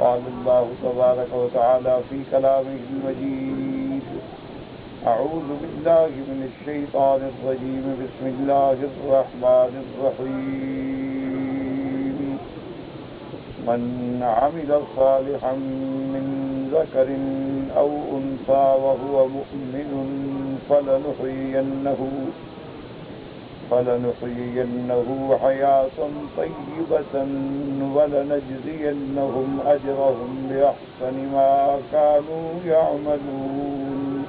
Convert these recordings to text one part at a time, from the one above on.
قال الله تبارك وتعالى في كلامه المجيد: أعوذ بالله من الشيطان الرجيم. بسم الله الرحمن الرحيم. من عمل صالحا من ذكر أو أنثى وهو مؤمن فلنحيينه حياة طيبة ولنجزينهم أجرهم بأحسن ما كانوا يعملون.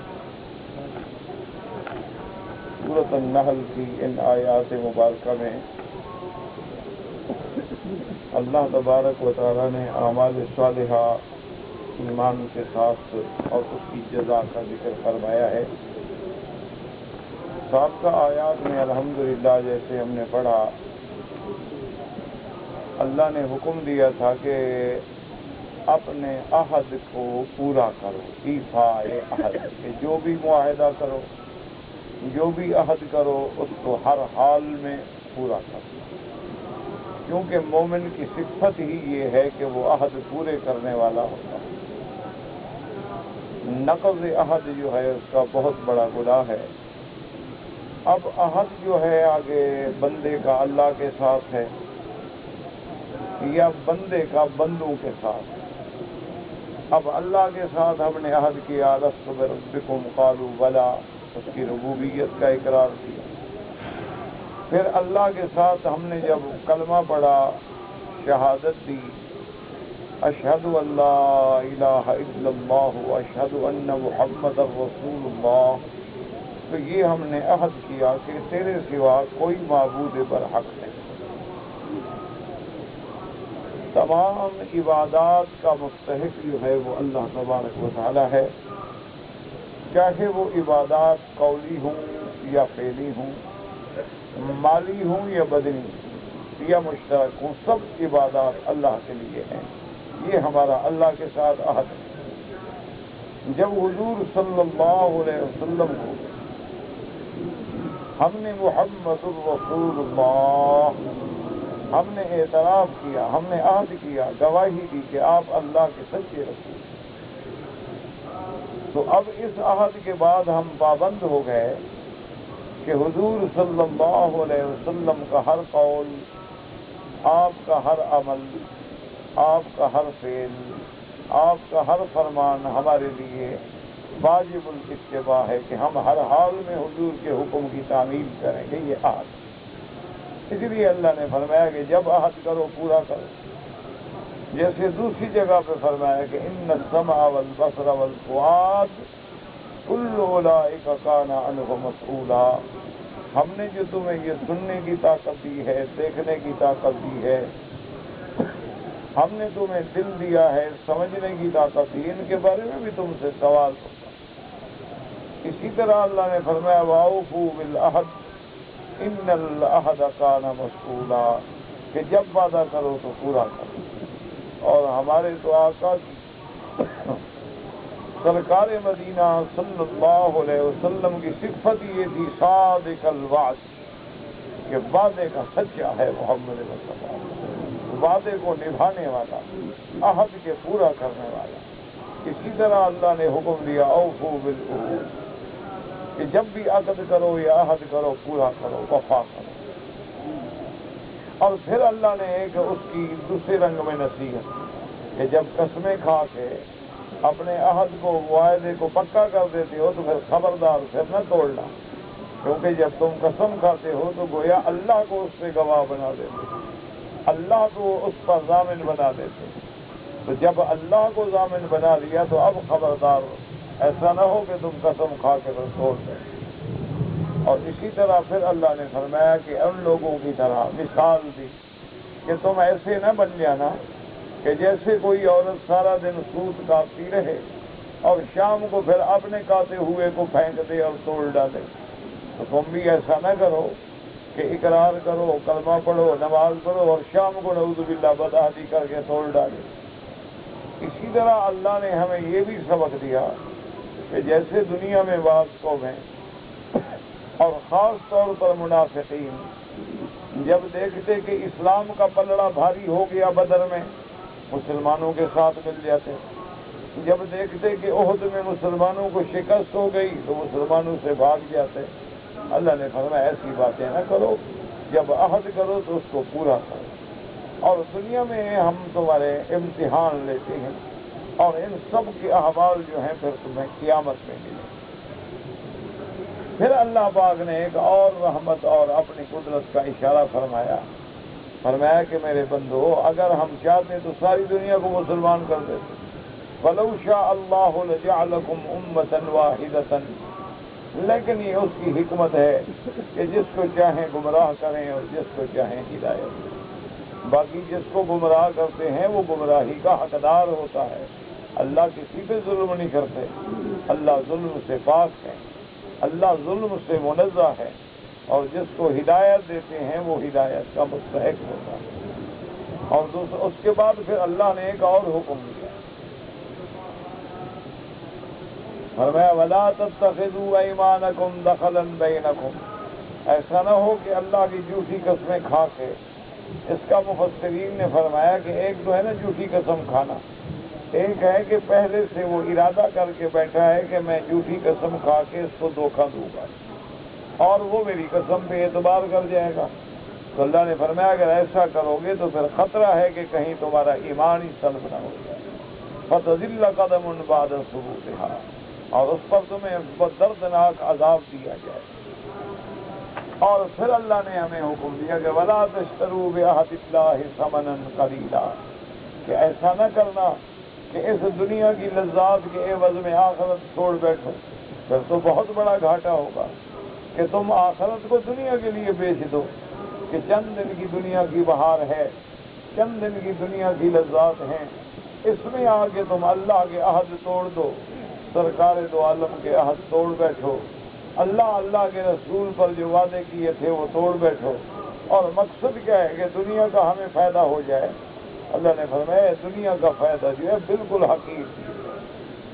سورۃ النحل کی ان آیات مبارکہ میں اللہ تبارک و تعالیٰ نے اعمال صالحہ ایمان کے ساتھ اور اس کی جزا کا ذکر فرمایا ہے. سابقہ آیات میں الحمدللہ جیسے ہم نے پڑھا، اللہ نے حکم دیا تھا کہ اپنے عہد کو پورا کرو، ایفاء عہد، کہ جو بھی معاہدہ کرو، جو بھی عہد کرو اس کو ہر حال میں پورا کرو، کیونکہ مومن کی صفت ہی یہ ہے کہ وہ عہد پورے کرنے والا ہوتا ہے. نقض عہد جو ہے اس کا بہت بڑا گناہ ہے. اب عہد جو ہے آگے بندے کا اللہ کے ساتھ ہے یا بندے کا بندوں کے ساتھ. اب اللہ کے ساتھ ہم نے عہد کیا، الست بربکم قالوا بلی، اس کی ربوبیت کا اقرار کیا. پھر اللہ کے ساتھ ہم نے جب کلمہ پڑھا، شہادت دی، اشہد ان لا الہ الا اللہ واشہد ان محمد رسول اللہ، تو یہ ہم نے عہد کیا کہ تیرے سوا کوئی معبود برحق نہیں. تمام عبادات کا مستحق جو ہے وہ اللہ تبارک و تعالی ہے، چاہے وہ عبادات قولی ہوں یا فعلی ہوں، مالی ہوں یا بدنی یا مشترک ہوں، سب عبادات اللہ کے لیے ہیں. یہ ہمارا اللہ کے ساتھ عہد ہے. جب حضور صلی اللہ علیہ وسلم کو ہم نے محمد الرسول اللہ، ہم نے اعتراف کیا، ہم نے عہد کیا، گواہی دی کہ آپ اللہ کے سچے رسول، تو اب اس عہد کے بعد ہم پابند ہو گئے کہ حضور صلی اللہ علیہ وسلم کا ہر قول، آپ کا ہر عمل، آپ کا ہر فعل، آپ کا ہر فرمان ہمارے لیے واجب الاتباع ہے کہ ہم ہر حال میں حضور کے حکم کی تعمیل کریں گے. یہ عہد. اس لیے اللہ نے فرمایا کہ جب عہد کرو پورا کرو. جیسے دوسری جگہ پہ فرمایا کہ ان السمع والبصر والفؤاد کل اولئک کان عنہ مسئولا. ہم نے جو تمہیں یہ سننے کی طاقت دی ہے، دیکھنے کی طاقت دی ہے، ہم نے تمہیں دل دیا ہے، سمجھنے کی طاقت دی، ان کے بارے میں بھی تم سے سوال ہوگا. اسی طرح اللہ نے فرمایا وَأَوْفُوا بِالْعَهْدِ إِنَّ الْعَهْدَ كَانَ مَسْئُولًا، کہ جب وعدہ کرو تو پورا کرو. اور ہمارے تو آقا سرکار مدینہ صلی اللہ علیہ وسلم کی صفت یہ تھی صادق الوعد، کہ وعدے کا سچا ہے محمد مصطفیٰ، وعدے کو نبھانے والا، عہد کے پورا کرنے والا. اسی طرح اللہ نے حکم دیا اوفوا بالعہود، کہ جب بھی عقد کرو یا عہد کرو پورا کرو، وفا کرو. اور پھر اللہ نے ایک اس کی دوسرے رنگ میں نصیحت کہ جب قسمیں کھا کے اپنے عہد کو، معاہدے کو پکا کر دیتے ہو تو پھر خبردار پھر نہ توڑنا، کیونکہ جب تم قسم کھاتے ہو تو گویا اللہ کو اس سے گواہ بنا دیتے، اللہ کو اس پر ضامن بنا دیتے. تو جب اللہ کو ضامن بنا لیا تو اب خبردار ایسا نہ ہو کہ تم قسم کھا کے پھر توڑ دیں. اور اسی طرح پھر اللہ نے فرمایا کہ ان لوگوں کی طرح مثال دی کہ تم ایسے نہ بن جانا کہ جیسے کوئی عورت سارا دن سود کاٹتی رہے اور شام کو پھر اپنے کاتے ہوئے کو پھینک دے اور توڑ ڈالے. تو تم بھی ایسا نہ کرو کہ اقرار کرو، کلمہ پڑھو، نماز پڑھو اور شام کو نعوذ باللہ بدعہدی کر کے توڑ ڈالے. اسی طرح اللہ نے ہمیں یہ بھی سبق دیا کہ جیسے دنیا میں بعض قومیں اور خاص طور پر منافقین جب دیکھتے کہ اسلام کا پلڑا بھاری ہو گیا بدر میں مسلمانوں کے ساتھ مل جاتے، جب دیکھتے کہ احد میں مسلمانوں کو شکست ہو گئی تو مسلمانوں سے بھاگ جاتے۔ اللہ نے فرمایا ایسی باتیں نہ کرو، جب عہد کرو تو اس کو پورا کرو، اور دنیا میں ہم تمہارے امتحان لیتے ہیں، اور ان سب کے احوال جو ہیں پھر تمہیں قیامت میں ملیں۔ پھر اللہ پاک نے ایک اور رحمت اور اپنی قدرت کا اشارہ فرمایا کہ میرے بندو، اگر ہم چاہتے تو ساری دنیا کو مسلمان کر دیتے۔ وَلَوْ شَاءَ اللَّهُ لَجَعَلَكُمْ أُمَّةً وَاحِدَةً، لیکن یہ اس کی حکمت ہے کہ جس کو چاہیں گمراہ کریں اور جس کو چاہیں ہدایت دیں۔ باقی جس کو گمراہ کرتے ہیں وہ گمراہی کا حقدار ہوتا ہے۔ اللہ کسی پہ ظلم نہیں کرتے، اللہ ظلم سے پاک ہے، اللہ ظلم سے منزہ ہے، اور جس کو ہدایت دیتے ہیں وہ ہدایت کا مستحق ہوتا ہے۔ اور اس کے بعد پھر اللہ نے ایک اور حکم دیا، فرمایا وَلَا تَتَّخِذُوا أَيْمَانَكُمْ دَخَلًا بَيْنَكُمْ، ایسا نہ ہو کہ اللہ کی جھوٹی قسمیں کھا کے، اس کا مفسرین نے فرمایا کہ ایک تو ہے نا جھوٹی قسم کھانا، ایک ہے کہ پہلے سے وہ ارادہ کر کے بیٹھا ہے کہ میں جھوٹی قسم کھا کے اس کو دھوکہ دوں گا اور وہ میری قسم پہ اعتبار کر جائے گا۔ تو اللہ نے فرمایا اگر ایسا کرو گے تو پھر خطرہ ہے کہ کہیں تمہارا ایمان ہی سلب نہ ہو جائے، فَتَذِلَّ قَدَمٌ بَعْدَ ثُبُوتِهَا، اور اس پر تمہیں دردناک عذاب دیا جائے۔ اور پھر اللہ نے ہمیں حکم دیا کہ وَلَا تَشْتَرُوا بِعَهْدِ اللَّهِ ثَمَنًا قَلِيلًا، کہ ایسا نہ کرنا کہ اس دنیا کی لذات کے عوض میں آخرت چھوڑ بیٹھو، پھر تو بہت بڑا گھاٹا ہوگا کہ تم آخرت کو دنیا کے لیے بیچ دو، کہ چند دن کی دنیا کی بہار ہے، چند دن کی دنیا کی لذات ہیں، اس میں آ کے تم اللہ کے عہد توڑ دو، سرکار دو عالم کے عہد توڑ بیٹھو، اللہ کے رسول پر جو وعدے کیے تھے وہ توڑ بیٹھو، اور مقصد کیا ہے کہ دنیا کا ہمیں فائدہ ہو جائے۔ اللہ نے فرمایا دنیا کا فائدہ جو ہے بالکل حقیر ہے،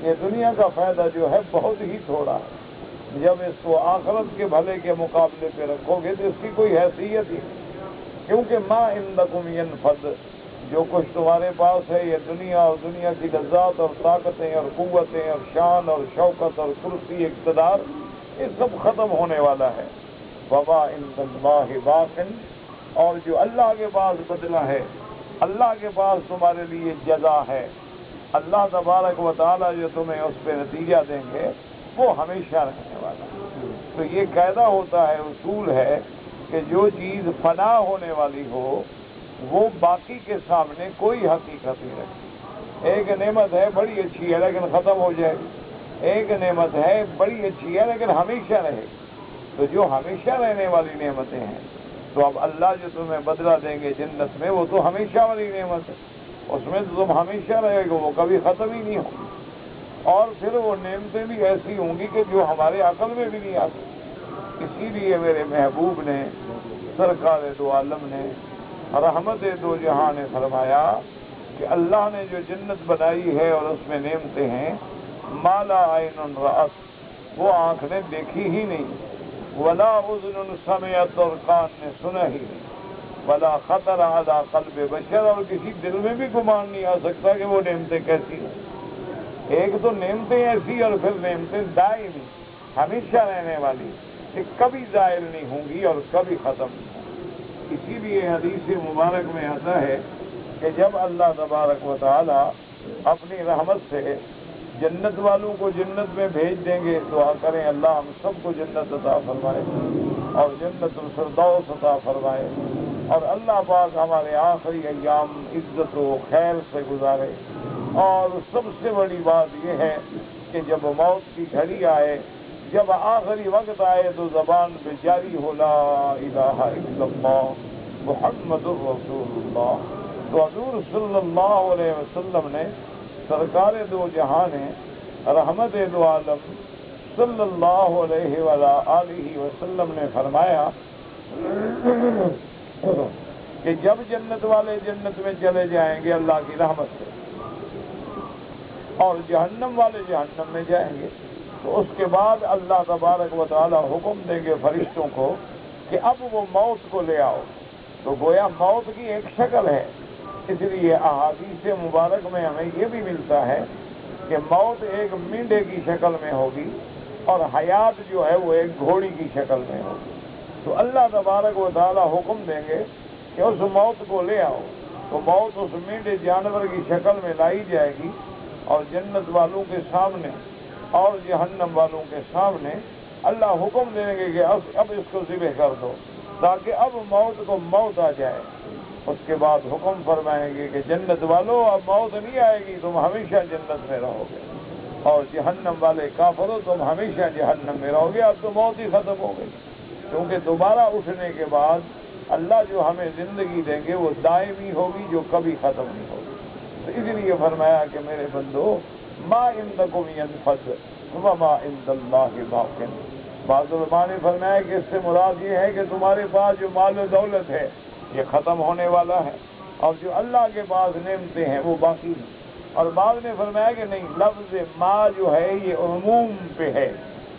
یہ دنیا کا فائدہ جو ہے بہت ہی تھوڑا ہے، جب اس کو آخرت کے بھلے کے مقابلے پہ رکھو گے تو اس کی کوئی حیثیت ہی نہیں، کیونکہ ما عندکم ینفد، جو کچھ تمہارے پاس ہے یہ دنیا اور دنیا کی لذات اور طاقتیں اور قوتیں اور شان اور شوکت اور کرسی اقتدار، یہ سب ختم ہونے والا ہے۔ وما عند اللہ باق، اور جو اللہ کے پاس بدلہ ہے، اللہ کے پاس تمہارے لیے جزا ہے، اللہ تبارک و تعالیٰ جو تمہیں اس پہ نتیجہ دیں گے وہ ہمیشہ رہنے والا ہے۔ تو یہ قاعدہ ہوتا ہے، اصول ہے کہ جو چیز فنا ہونے والی ہو وہ باقی کے سامنے کوئی حقیقت نہیں رکھتی۔ ایک نعمت ہے بڑی اچھی ہے لیکن ختم ہو جائے گی، ایک نعمت ہے بڑی اچھی ہے لیکن ہمیشہ رہے گی۔ تو جو ہمیشہ رہنے والی نعمتیں ہیں تو اب اللہ جو تمہیں بدلہ دیں گے جنت میں، وہ تو ہمیشہ والی نعمت ہے، اس میں تو تم ہمیشہ رہے گا، وہ کبھی ختم ہی نہیں ہوگی، اور پھر وہ نعمتیں بھی ایسی ہوں گی کہ جو ہمارے عقل میں بھی نہیں آتی۔ اسی لیے میرے محبوب نے، سرکار دو عالم نے، رحمت دو جہاں نے فرمایا کہ اللہ نے جو جنت بنائی ہے اور اس میں نعمتیں ہیں، مالا عین رأت، وہ آنکھ نے دیکھی ہی نہیں، ولا اذن سمعت، اور کان نے سنا ہی نہیں، ولا خطر علی قلب بشر، اور کسی دل میں بھی گمان نہیں آ سکتا کہ وہ نعمتیں کیسی ہیں۔ ایک تو نعمتیں ایسی اور پھر نعمتیں دائمی، ہمیشہ رہنے والی، کہ کبھی زائل نہیں ہوں گی اور کبھی ختم نہیں ہوں گی۔ اسی لیے حدیث مبارک میں آتا ہے کہ جب اللہ تبارک و تعالی اپنی رحمت سے جنت والوں کو جنت میں بھیج دیں گے، دعا کریں اللہ ہم سب کو جنت عطا فرمائے اور جنت الفردوس عطا فرمائے، اور اللہ پاک ہمارے آخری ایام عزت و خیر سے گزارے۔ اور سب سے بڑی بات یہ ہے کہ جب موت کی گھڑی آئے، جب آخری وقت آئے تو زبان پہ جاری ہو لا الہ الا اللہ محمد الرسول اللہ۔ تو حضور صلی اللہ علیہ وسلم نے، سرکار دو جہاں نے، رحمت دو عالم صلی اللہ علیہ وآلہ وسلم نے فرمایا کہ جب جنت والے جنت میں چلے جائیں گے اللہ کی رحمت سے، اور جہنم والے جہنم میں جائیں گے، تو اس کے بعد اللہ تبارک و تعالی حکم دیں گے فرشتوں کو کہ اب وہ موت کو لے آؤ۔ تو گویا موت کی ایک شکل ہے اس لیے احادیث مبارک میں ہمیں یہ بھی ملتا ہے کہ موت ایک مینڈے کی شکل میں ہوگی اور حیات جو ہے وہ ایک گھوڑی کی شکل میں ہوگی. تو اللہ تبارک و تعالی حکم دیں گے کہ اس موت کو لے آؤ، تو موت اس مینڈے جانور کی شکل میں لائی جائے گی اور جنت والوں کے سامنے اور جہنم والوں کے سامنے اللہ حکم دیں گے کہ اب اس کو ذبح کر دو تاکہ اب موت کو موت آ جائے. اس کے بعد حکم فرمائیں گے کہ جنت والوں اب موت نہیں آئے گی، تم ہمیشہ جنت میں رہو گے، اور جہنم والے کافرو تم ہمیشہ جہنم میں رہو گے. اب تو موت ہی ختم ہو گئی، کیونکہ دوبارہ اٹھنے کے بعد اللہ جو ہمیں زندگی دیں گے وہ دائمی ہوگی، جو کبھی ختم نہیں ہوگی. تو اس لیے فرمایا کہ میرے بندو ما عندکم ینفد وما عند اللہ باق. بعض علماء نے فرمایا کہ اس سے مراد یہ ہے کہ تمہارے پاس جو مال و دولت ہے یہ ختم ہونے والا ہے، اور جو اللہ کے پاس نعمتیں ہیں وہ باقی ہیں. اور بعض نے فرمایا کہ نہیں، لفظ ما جو ہے یہ عموم پہ ہے،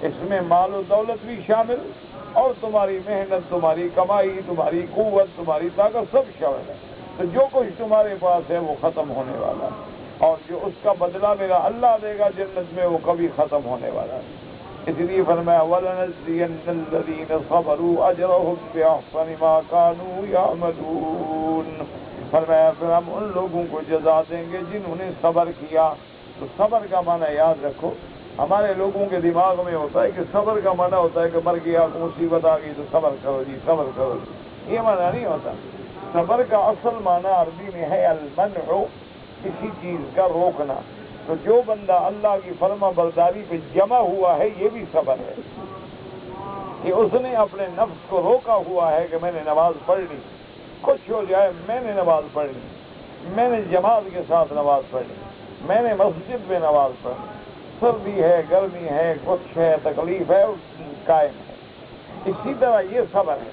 اس میں مال و دولت بھی شامل اور تمہاری محنت، تمہاری کمائی، تمہاری قوت، تمہاری طاقت سب شامل ہے. تو جو کچھ تمہارے پاس ہے وہ ختم ہونے والا ہے، اور جو اس کا بدلہ میرا اللہ دے گا جنت میں وہ کبھی ختم ہونے والا ہے. اس لیے فرمایا وَلَنَجْزِيَنَّ الَّذِينَ صَبَرُوا أَجْرَهُمْ بِأَحْسَنِ مَا كَانُوا يَعْمَلُونَ. فرمایا پھر ہم ان لوگوں کو جزا دیں گے جنہوں نے صبر کیا. تو صبر کا معنی یاد رکھو، ہمارے لوگوں کے دماغ میں ہوتا ہے کہ صبر کا معنی ہوتا ہے کہ مر گیا، مصیبت آ گئی تو صبر کرو جی، صبر کرو جی. یہ معنی نہیں ہوتا. صبر کا اصل معنی عربی میں ہے المنع، کسی چیز کا روکنا. تو جو بندہ اللہ کی فرما برداری پہ جمع ہوا ہے یہ بھی صبر ہے کہ اس نے اپنے نفس کو روکا ہوا ہے کہ میں نے نماز پڑھ لی، کچھ ہو جائے میں نے نماز پڑھ لی، میں نے جماعت کے ساتھ نماز پڑھ لی، میں نے مسجد میں نماز پڑھ لی، سردی ہے، گرمی ہے، کچھ ہے، تکلیف ہے، قائم ہے. اسی طرح یہ صبر ہے.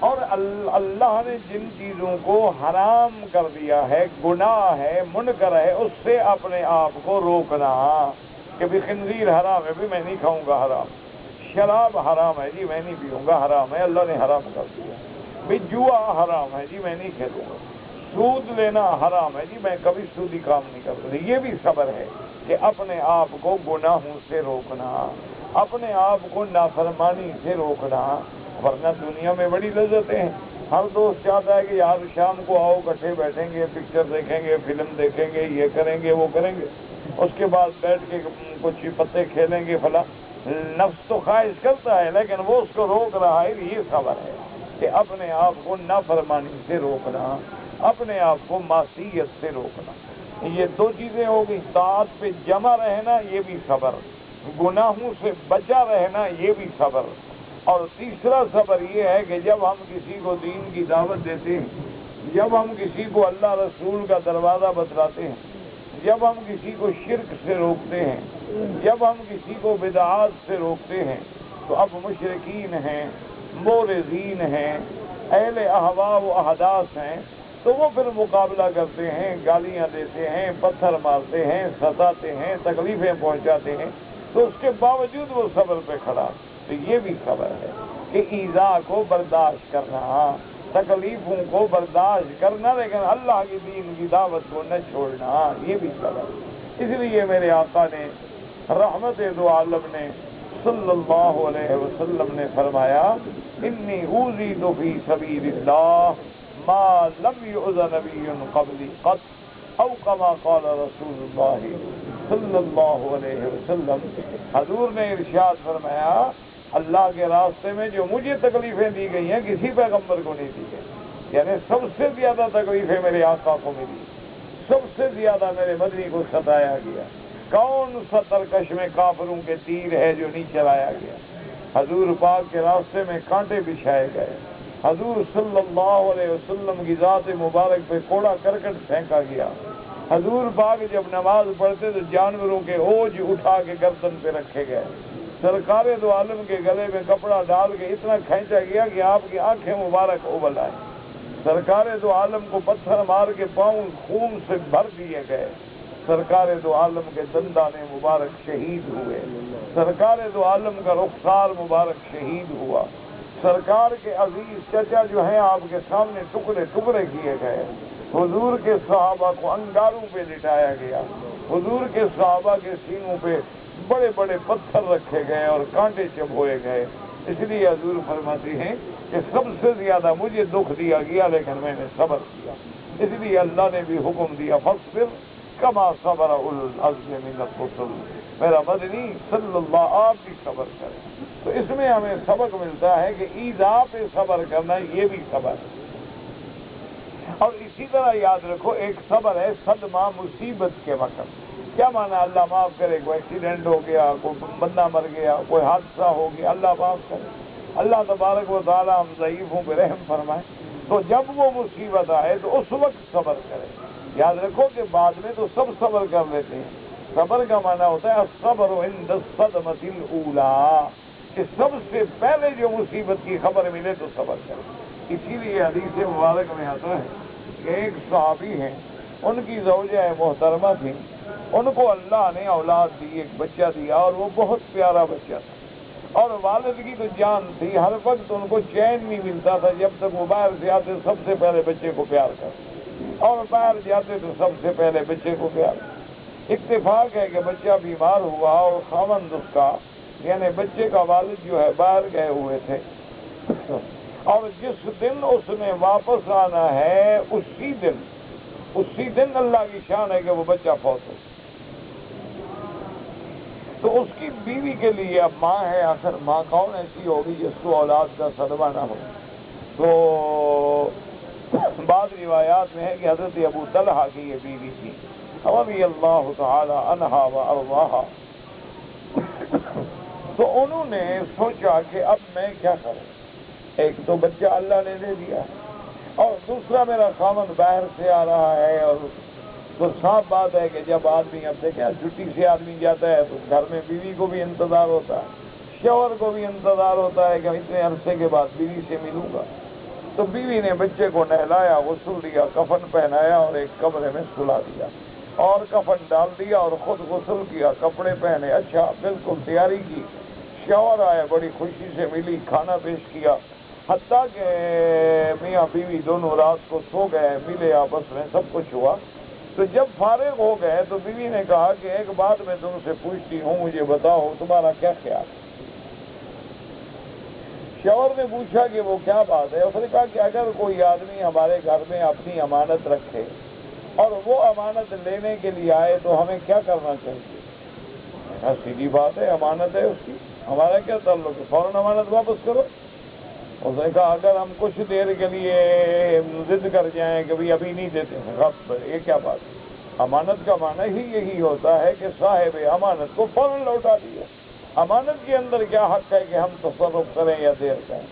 اور اللہ نے جن چیزوں کو حرام کر دیا ہے، گناہ ہے، منکر ہے، اس سے اپنے آپ کو روکنا. کہ بھی خنزیر حرام ہے، بھی میں نہیں کھاؤں گا، حرام. شراب حرام ہے جی، میں نہیں پیوں گا، حرام ہے، اللہ نے حرام کر دیا. بھی جوا حرام ہے جی، میں نہیں کھیلوں گا. سود لینا حرام ہے جی، میں کبھی سودی کام نہیں کرتا. یہ بھی صبر ہے کہ اپنے آپ کو گناہوں سے روکنا، اپنے آپ کو نافرمانی سے روکنا. ورنہ دنیا میں بڑی لذتیں ہیں. ہر دوست چاہتا ہے کہ یار شام کو آؤ، کٹھے بیٹھیں گے، پکچر دیکھیں گے، فلم دیکھیں گے، یہ کریں گے، وہ کریں گے، اس کے بعد بیٹھ کے کچھ پتے کھیلیں گے. فلاں نفس تو خواہش کرتا ہے لیکن وہ اس کو روک رہا ہے. یہ صبر ہے کہ اپنے آپ کو نافرمانی سے روکنا، اپنے آپ کو معصیت سے روکنا. یہ دو چیزیں ہو گئی. طاعت پہ جمع رہنا یہ بھی صبر، گناہوں سے بچا رہنا یہ بھی صبر. اور تیسرا صبر یہ ہے کہ جب ہم کسی کو دین کی دعوت دیتے ہیں، جب ہم کسی کو اللہ رسول کا دروازہ بتلاتے ہیں، جب ہم کسی کو شرک سے روکتے ہیں، جب ہم کسی کو بدعات سے روکتے ہیں، تو اب مشرکین ہیں، مورزین ہیں، اہل اہواء و احداث ہیں، تو وہ پھر مقابلہ کرتے ہیں، گالیاں دیتے ہیں، پتھر مارتے ہیں، ستاتے ہیں، تکلیفیں پہنچاتے ہیں. تو اس کے باوجود وہ صبر پہ کھڑا. تو یہ بھی صبر ہے کہ ایذا کو برداشت کرنا، تکلیفوں کو برداشت کرنا، لیکن اللہ کی دین کی دعوت کو نہ چھوڑنا. یہ بھی صبر. اس لیے میرے آقا نے رحمت دو عالم نے صلی اللہ علیہ وسلم نے فرمایا انی اوذیت فی سبیل اللہ ما لم یؤذ نبی قبلی قط او کما قال رسول اللہ صلی اللہ علیہ وسلم. حضور نے ارشاد فرمایا اللہ کے راستے میں جو مجھے تکلیفیں دی گئی ہیں کسی پیغمبر کو نہیں دی گئی. یعنی سب سے زیادہ تکلیفیں میرے آقا کو ملی، سب سے زیادہ میرے مدنی کو ستایا گیا. کون سا ترکش میں کافروں کے تیر ہے جو نہیں چلایا گیا؟ حضور پاک کے راستے میں کانٹے بچھائے گئے. حضور صلی اللہ علیہ وسلم کی ذات مبارک پہ کوڑا کرکٹ پھینکا گیا. حضور پاک جب نماز پڑھتے تو جانوروں کے اوج اٹھا کے گردن پہ رکھے گئے. سرکار دو عالم کے گلے میں کپڑا ڈال کے اتنا کھینچا گیا کہ آپ کی آنکھیں مبارک ابل آئیں. سرکار دو عالم کو پتھر مار کے پاؤں خون سے بھر دیے گئے. سرکار دو عالم کے دندان مبارک شہید ہوئے. سرکار دو عالم کا رخسار مبارک شہید ہوا. سرکار کے عزیز چچا جو ہیں آپ کے سامنے ٹکڑے ٹکڑے کیے گئے. حضور کے صحابہ کو انگاروں پہ لٹایا گیا، حضور کے صحابہ کے سینوں پہ بڑے بڑے پتھر رکھے گئے اور کانٹے چبھوئے گئے۔ اس لیے حضور فرماتے ہیں کہ سب سے زیادہ مجھے دکھ دیا گیا لیکن میں نے صبر کیا، اس لیے اللہ نے بھی حکم دیا فاصبر کما صبر اولو العزم من الرسل، میرا مدنی صلی اللہ آپ بھی صبر کریں۔ تو اس میں ہمیں سبق ملتا ہے کہ ایذا پہ صبر کرنا یہ بھی صبر ہے۔ اور اسی طرح یاد رکھو ایک صبر ہے صدمہ مصیبت کے وقت، کیا مانا اللہ معاف کرے، کوئی ایکسیڈنٹ ہو گیا، کوئی بندہ مر گیا، کوئی حادثہ ہو گیا، اللہ معاف کرے، اللہ تبارک و تعالیٰ ہم ضعیفوں پہ رحم فرمائے، تو جب وہ مصیبت آئے تو اس وقت صبر کرے۔ یاد رکھو کہ بعد میں تو سب صبر کر لیتے ہیں، صبر کا معنی ہوتا ہے الصبر عند الصدمۃ الاولیٰ، کہ سب سے پہلے جو مصیبت کی خبر ملے تو صبر کرے۔ اسی لیے حدیث مبارک میں آتا ہے کہ ایک صحابی ہیں، ان کی زوجہ محترمہ تھی، ان کو اللہ نے اولاد دی، ایک بچہ دیا اور وہ بہت پیارا بچہ تھا، اور والد کی تو جان تھی، ہر وقت ان کو چین نہیں ملتا تھا جب تک وہ باہر سے آتے سب سے پہلے بچے کو پیار کرتے، اور باہر جاتے تو سب سے پہلے بچے کو پیار کرتے۔ اتفاق ہے کہ بچہ بیمار ہوا اور خاوند اس کا یعنی بچے کا والد جو ہے باہر گئے ہوئے تھے، اور جس دن اس نے واپس آنا ہے اسی دن اللہ کی شان ہے کہ وہ بچہ فوت ہو۔ تو اس کی بیوی کے لیے اب ماں ہے، آخر ماں کون ایسی ہوگی جس کو اولاد کا صدمہ نہ ہو؟ تو بعض روایات میں ہے کہ حضرت ابو طلحہ کی یہ بیوی تھی رضی اللہ تعالی عنہا و ارضاہا۔ تو انہوں نے سوچا کہ اب میں کیا کروں، ایک تو بچہ اللہ نے دے دیا اور دوسرا میرا خاوند باہر سے آ رہا ہے، اور تو صاف بات ہے کہ جب آدمی اب دیکھیں چھٹی سے آدمی جاتا ہے تو گھر میں بیوی کو بھی انتظار ہوتا ہے، شوہر کو بھی انتظار ہوتا ہے کہ اتنے عرصے کے بعد بیوی سے ملوں گا۔ تو بیوی نے بچے کو نہلایا، غسل دیا، کفن پہنایا اور ایک کمرے میں سلا دیا، اور کفن ڈال دیا اور خود غسل کیا، کپڑے پہنے، اچھا بالکل تیاری کی۔ شوہر آئے، بڑی خوشی سے ملی، کھانا پیش کیا، حتیٰ کہ میاں بیوی دونوں رات کو سو گئے، ملے آپس میں، سب کچھ ہوا۔ تو جب فارغ ہو گئے تو بیوی نے کہا کہ ایک بات میں تم سے پوچھتی ہوں، مجھے بتاؤ تمہارا کیا خیال ہے؟ شوہر نے پوچھا کہ وہ کیا بات ہے؟ اس نے کہا کہ اگر کوئی آدمی ہمارے گھر میں اپنی امانت رکھے اور وہ امانت لینے کے لیے آئے تو ہمیں کیا کرنا چاہیے؟ سیدھی بات ہے، امانت ہے اس کی، ہمارا کیا تعلق ہے، فوراً امانت واپس کرو۔ اس نے کہا اگر ہم کچھ دیر کے لیے ضد کر جائیں کہ ابھی نہیں دیتے ہیں، یہ کیا بات ہے؟ امانت کا معنی ہی یہی ہوتا ہے کہ صاحب امانت کو فوراً لوٹا دیا۔ امانت کے اندر کیا حق ہے کہ ہم تصرف کریں یا دیر کریں؟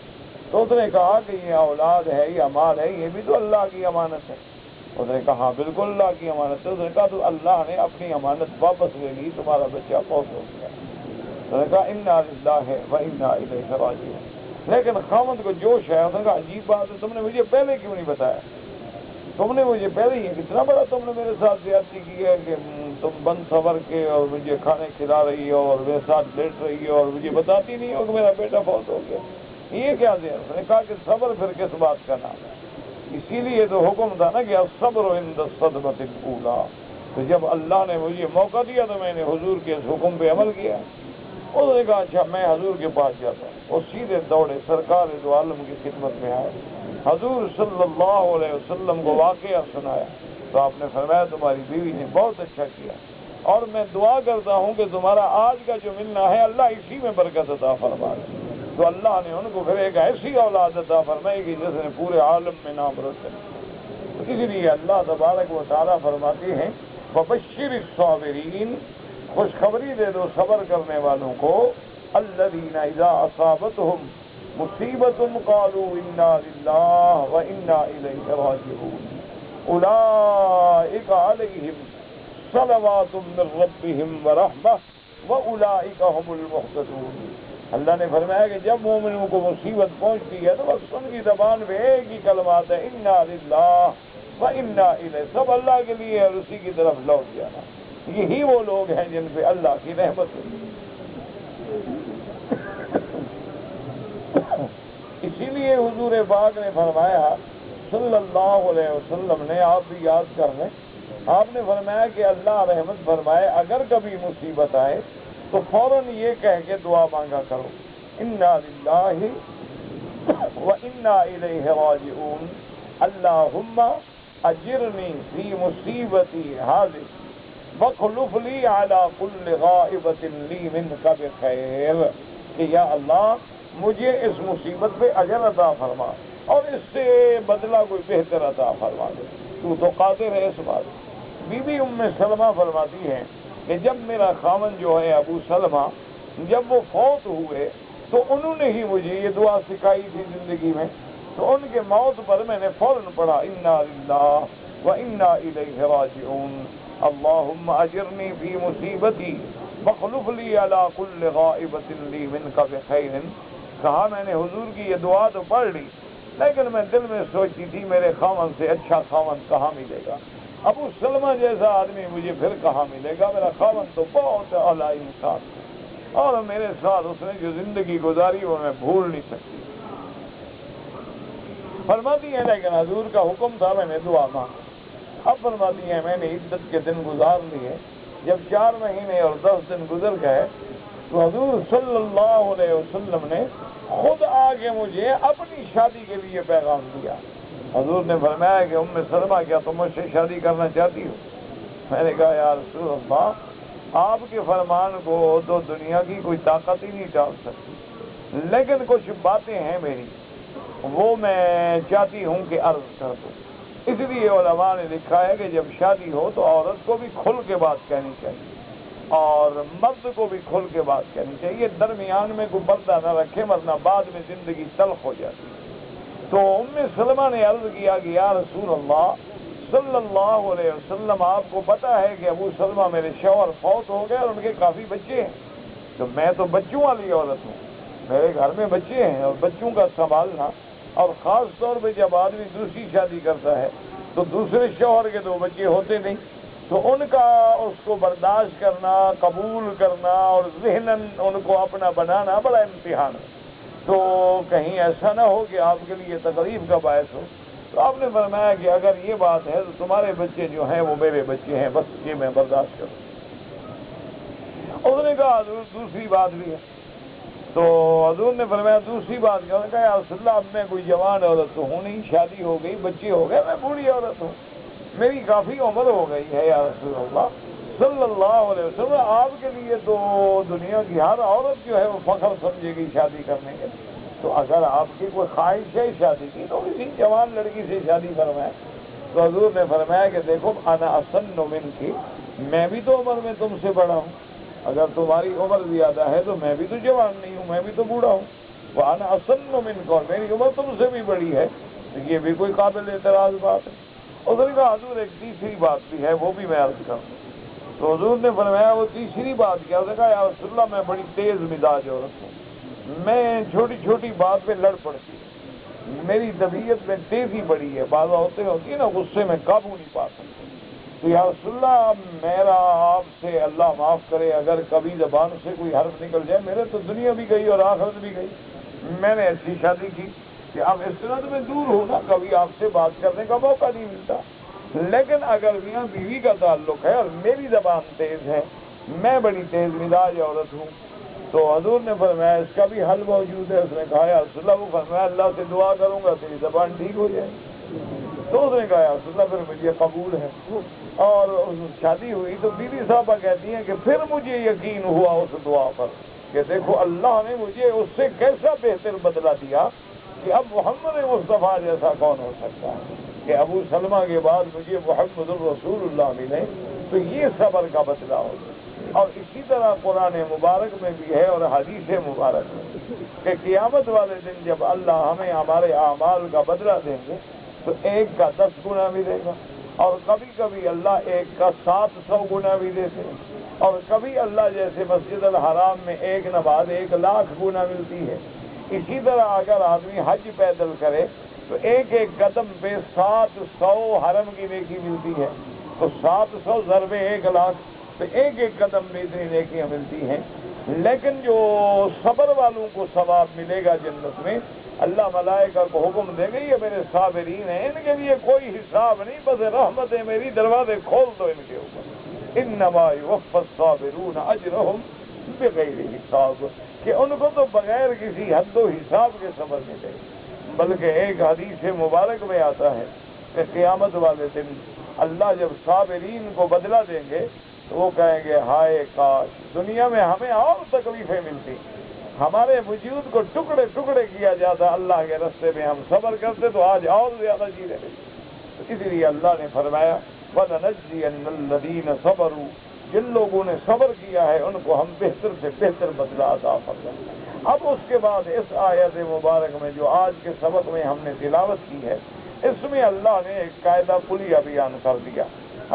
تو اس نے کہا کہ یہ اولاد ہے یا مال ہے، یہ بھی تو اللہ کی امانت ہے۔ اس نے کہا ہاں بالکل اللہ کی امانت ہے۔ اس نے کہا تو اللہ نے اپنی امانت واپس لے لی، تمہارا بچہ فوت ہو گیا۔ اس نے کہا انا للہ و انا الیہ راجعون۔ لیکن خاوند کو جوش ہے، اس نے کہا عجیب بات ہے، تم نے مجھے پہلے کیوں نہیں بتایا؟ تم نے مجھے پہلے ہی کتنا بڑا تم نے میرے ساتھ زیادتی کی ہے کہ تم بند سور کے اور مجھے کھانے کھلا رہی ہو اور میرے ساتھ لیٹ رہی ہو اور مجھے بتاتی نہیں ہو کہ میرا بیٹا فوت ہو گیا، یہ کیا دیا؟ اس نے کہا کہ صبر پھر کس بات کا نام ہے؟ اسی لیے تو حکم تھا نا کہ الصبر عند الصدمۃ الاولیٰ۔ تو جب اللہ نے مجھے موقع دیا تو میں نے حضور کے اس حکم پہ عمل کیا۔ اس نے کہا اچھا میں حضور کے پاس جاتا ہوں، اور سیدھے دوڑے سرکار دو عالم کی خدمت میں آئے، حضور صلی اللہ علیہ وسلم کو واقعہ سنایا تو آپ نے فرمایا تمہاری بیوی نے بہت اچھا کیا، اور میں دعا کرتا ہوں کہ تمہارا آج کا جو ملنا ہے اللہ اسی میں برکت عطا فرمائے۔ تو اللہ نے ان کو پھر ایک ایسی اولاد عطا فرمائی کہ جس نے پورے عالم میں نام روشن کیا۔ اسی لیے اللہ تبارک و تعالیٰ فرماتے ہیں وبشر الصابرین، خوشخبری دے دو صبر کرنے والوں کو، الذین اذا اصابتهم مصیبت قالوا انا للہ و انا الیہ راجعون اولئک علیہم صلوات من ربہم ورحمہ واولئک هم المہتدون۔ اللہ نے فرمایا کہ جب مومنوں کو مصیبت پہنچتی ہے تو بس ان کی زبان پہ ایک ہی کلمات ہے، انا للہ و انا الیہ، سب اللہ کے لیے اور اسی کی طرف لوٹ جانا۔ یہی وہ لوگ ہیں جن پہ اللہ کی رحمت ہوئی۔ اسی لیے حضور پاک نے فرمایا صلی اللہ علیہ وسلم نے، آپ بھی یاد کر لیں، آپ نے فرمایا کہ اللہ رحمت فرمائے اگر کبھی مصیبت آئے تو فوراً یہ کہہ کے دعا مانگا کرو، انا للہ و انا الیہ راجعون، اللہم اجرنی فی مصیبتی ہذہ واخلف لی علی کل غائبۃ لی منک بخیر، کہ یا اللہ مجھے اس مصیبت پہ اجر عطا فرما اور اس سے بدلہ کوئی بہتر عطا فرما دے، تو قادر ہے اس بات۔ بی بی ام سلمہ فرماتی ہے کہ جب میرا خاوند جو ہے ابو سلمہ، جب وہ فوت ہوئے تو انہوں نے ہی مجھے یہ دعا سکھائی تھی زندگی میں، تو ان کے موت پر میں نے فوراً پڑھا انا للہ و انا الیہ راجعون، اللہم اجرنی فی مصیبتی واخلف لی علی کل غائبۃ لی منک بخیر۔ کہا میں نے حضور کی یہ دعا تو پڑھ لی، لیکن میں دل میں سوچتی تھی میرے خاوند سے اچھا خاوند کہاں ملے گا، ابو سلمہ جیسا آدمی مجھے پھر کہاں ملے گا، میرا خاوند تو بہت اعلیٰ انسان ہے اور میرے ساتھ اس نے جو زندگی گزاری وہ میں بھول نہیں سکتی۔ فرماتی ہیں لیکن حضور کا حکم تھا میں نے دعا مانگی۔ اب فرماتی ہیں میں نے عدت کے دن گزار لیے، جب 4 مہینے اور 10 دن گزر گئے تو حضور صلی اللہ علیہ وسلم نے خود آگے مجھے اپنی شادی کے لیے پیغام دیا۔ حضور نے فرمایا کہ ام سلمہ کیا تم مجھ سے شادی کرنا چاہتی ہو؟ میں نے کہا یا رسول اللہ آپ کے فرمان کو تو دنیا کی کوئی طاقت ہی نہیں ٹال سکتی، لیکن کچھ باتیں ہیں میری وہ میں چاہتی ہوں کہ عرض کر دوں۔ اس لیے علماء نے لکھا ہے کہ جب شادی ہو تو عورت کو بھی کھل کے بات کہنی چاہیے اور مرد کو بھی کھل کے بات کہنی چاہیے، درمیان میں کوئی پردہ نہ رکھے ورنہ بعد میں زندگی تلخ ہو جاتی ہے۔ تو ام سلمہ نے عرض کیا کہ یا رسول اللہ صلی اللہ علیہ وسلم آپ کو پتا ہے کہ ابو سلمہ میرے شوہر فوت ہو گئے اور ان کے کافی بچے ہیں، تو میں تو بچوں والی عورت ہوں، میرے گھر میں بچے ہیں اور بچوں کا سنبھالنا، اور خاص طور پہ جب آدمی دوسری شادی کرتا ہے تو دوسرے شوہر کے 2 بچے ہوتے نہیں، تو ان کا اس کو برداشت کرنا، قبول کرنا اور ذہناً ان کو اپنا بنانا بڑا امتحان ہے، تو کہیں ایسا نہ ہو کہ آپ کے لیے تکلیف کا باعث ہو۔ تو آپ نے فرمایا کہ اگر یہ بات ہے تو تمہارے بچے جو ہیں وہ میرے بچے ہیں، بس یہ میں برداشت کروں۔ اس نے کہا حضور دوسری بات بھی ہے، تو حضور نے فرمایا دوسری بات کیا؟ کہا یا رسول اللہ اب میں کوئی جوان عورت تو ہوں نہیں، شادی ہو گئی، بچے ہو گئے، میں بوڑھی عورت ہوں، میری کافی عمر ہو گئی ہے یا رسول اللہ صلی اللہ علیہ وسلم، آپ کے لیے تو دنیا کی ہر عورت جو ہے وہ فخر سمجھے گی شادی کرنے کے، تو اگر آپ کی کوئی خواہش ہے شادی کی تو کسی جوان لڑکی سے شادی فرمائے۔ تو حضور نے فرمایا کہ دیکھو انا اسن منکی، میں بھی تو عمر میں تم سے بڑا ہوں، اگر تمہاری عمر زیادہ ہے تو میں بھی تو جوان نہیں ہوں، میں بھی تو بوڑھا ہوں، وہ انا اسن منک، اور میری عمر تم سے بھی بڑی ہے، یہ بھی کوئی قابل اعتراض بات ہے۔ اس نے کہا حضور ایک تیسری بات بھی ہے وہ بھی میں عرض کروں۔ تو حضور نے فرمایا وہ تیسری بات کیا؟ اس نے کہا یا رسول اللہ میں بڑی تیز مزاج عورت ہوں، میں چھوٹی چھوٹی بات پہ لڑ پڑتی ہوں، میری طبیعت میں تیزی بڑی ہے، بعض ہوتی ہے نا غصے میں قابو نہیں پا سکتی، تو یا رسول اللہ میرا آپ سے اللہ معاف کرے اگر کبھی زبان سے کوئی حرف نکل جائے، میرے تو دنیا بھی گئی اور آخرت بھی گئی، میں نے ایسی شادی کی کہ اب اس طرح تو میں دور ہوں نا، کبھی آپ سے بات کرنے کا موقع نہیں ملتا، لیکن اگر میاں بیوی کا تعلق ہے اور میری زبان تیز ہے، میں بڑی تیز مزاج عورت ہوں، تو حضور نے فرمایا اس کا بھی حل موجود ہے۔ اس نے کہا یا رسول اللہ، وہ فرمایا اللہ سے دعا کروں گا تیری زبان ٹھیک ہو جائے، تو اس نے کہا یا رسول اللہ پھر مجھے قبول ہے، اور شادی ہوئی تو بی بی صاحبہ کہتی ہیں کہ پھر مجھے یقین ہوا اس دعا پر کہ دیکھو اللہ نے مجھے اس سے کیسا بہتر بدلہ دیا کہ اب محمد مصطفیٰ جیسا کون ہو سکتا ہے کہ ابو سلمہ کے بعد مجھے محمد الرسول اللہ ملے، تو یہ صبر کا بدلہ ہوگا۔ اور اسی طرح قرآن مبارک میں بھی ہے اور حدیث مبارک میں کہ قیامت والے دن جب اللہ ہمیں ہمارے اعمال کا بدلہ دیں گے تو 1 کا 10 گنا ملے گا، اور کبھی کبھی اللہ 1 کا 700 گنا بھی دیتے ہیں، اور کبھی اللہ جیسے مسجد الحرام میں 1 نماز 1,00,000 گنا ملتی ہے۔ اسی طرح اگر آدمی حج پیدل کرے تو 1 قدم پہ 700 حرم کی نیکی ملتی ہے، تو 700 ضرب 1,00,000 تو 1 قدم میں اتنی نیکیاں ملتی ہیں۔ لیکن جو صبر والوں کو ثواب ملے گا جنت میں اللہ ملائکہ کو حکم دیں گے یہ میرے صابرین ہیں، ان کے لیے کوئی حساب نہیں، بس رحمت ہے میری، دروازے کھول دو ان کے اوپر۔ انما یوفی الصابرون اجرہم بغیر حساب، کہ ان کو تو بغیر کسی حد و حساب کے صبر ملے۔ بلکہ ایک حدیث مبارک میں آتا ہے کہ قیامت والے دن اللہ جب صابرین کو بدلہ دیں گے تو وہ کہیں گے ہائے کاش دنیا میں ہمیں اور تکلیفیں ملتی، ہمارے وجود کو ٹکڑے ٹکڑے کیا جاتا اللہ کے راستے میں، ہم صبر کرتے تو آج اور زیادہ جی رہے۔ تو اس لیے اللہ نے فرمایا وَلَنَجْزِيَنَّ الَّذِينَ صَبَرُوا، جن لوگوں نے صبر کیا ہے ان کو ہم بہتر سے بہتر بدلہ عطا فرمائیں۔ اب اس کے بعد اس آیت مبارک میں جو آج کے سبق میں ہم نے تلاوت کی ہے، اس میں اللہ نے ایک قاعدہ کلیہ بیان کر دیا۔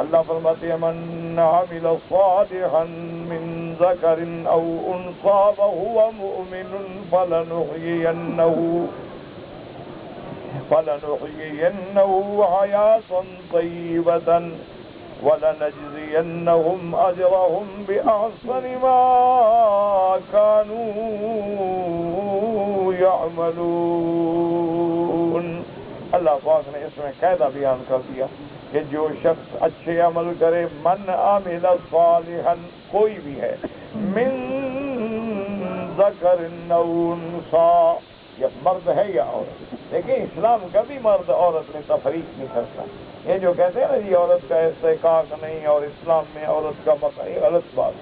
اللہ فرماتے ہیں من عمل صالحا من ذکر او انثى وهو مؤمن فلنحيينه حياة طيبة وَلَنَجْزِيَنَّهُمْ أَجْرَهُمْ بِأَحْسَنِ مَا كَانُوا يَعْمَلُونَ۔ اللہ پاک نے اس میں قاعدہ بیان کر دیا کہ جو شخص اچھے عمل کرے، من عمل صالحا، کوئی بھی ہے، من ذکر او انثى، یا مرد ہے یا عورت۔ دیکھیں اسلام کبھی مرد عورت میں تفریق نہیں کرتا۔ یہ جو کہتے ہیں نا یہ عورت کا استحقاق نہیں اور اسلام میں عورت کا مقام، یہ غلط بات۔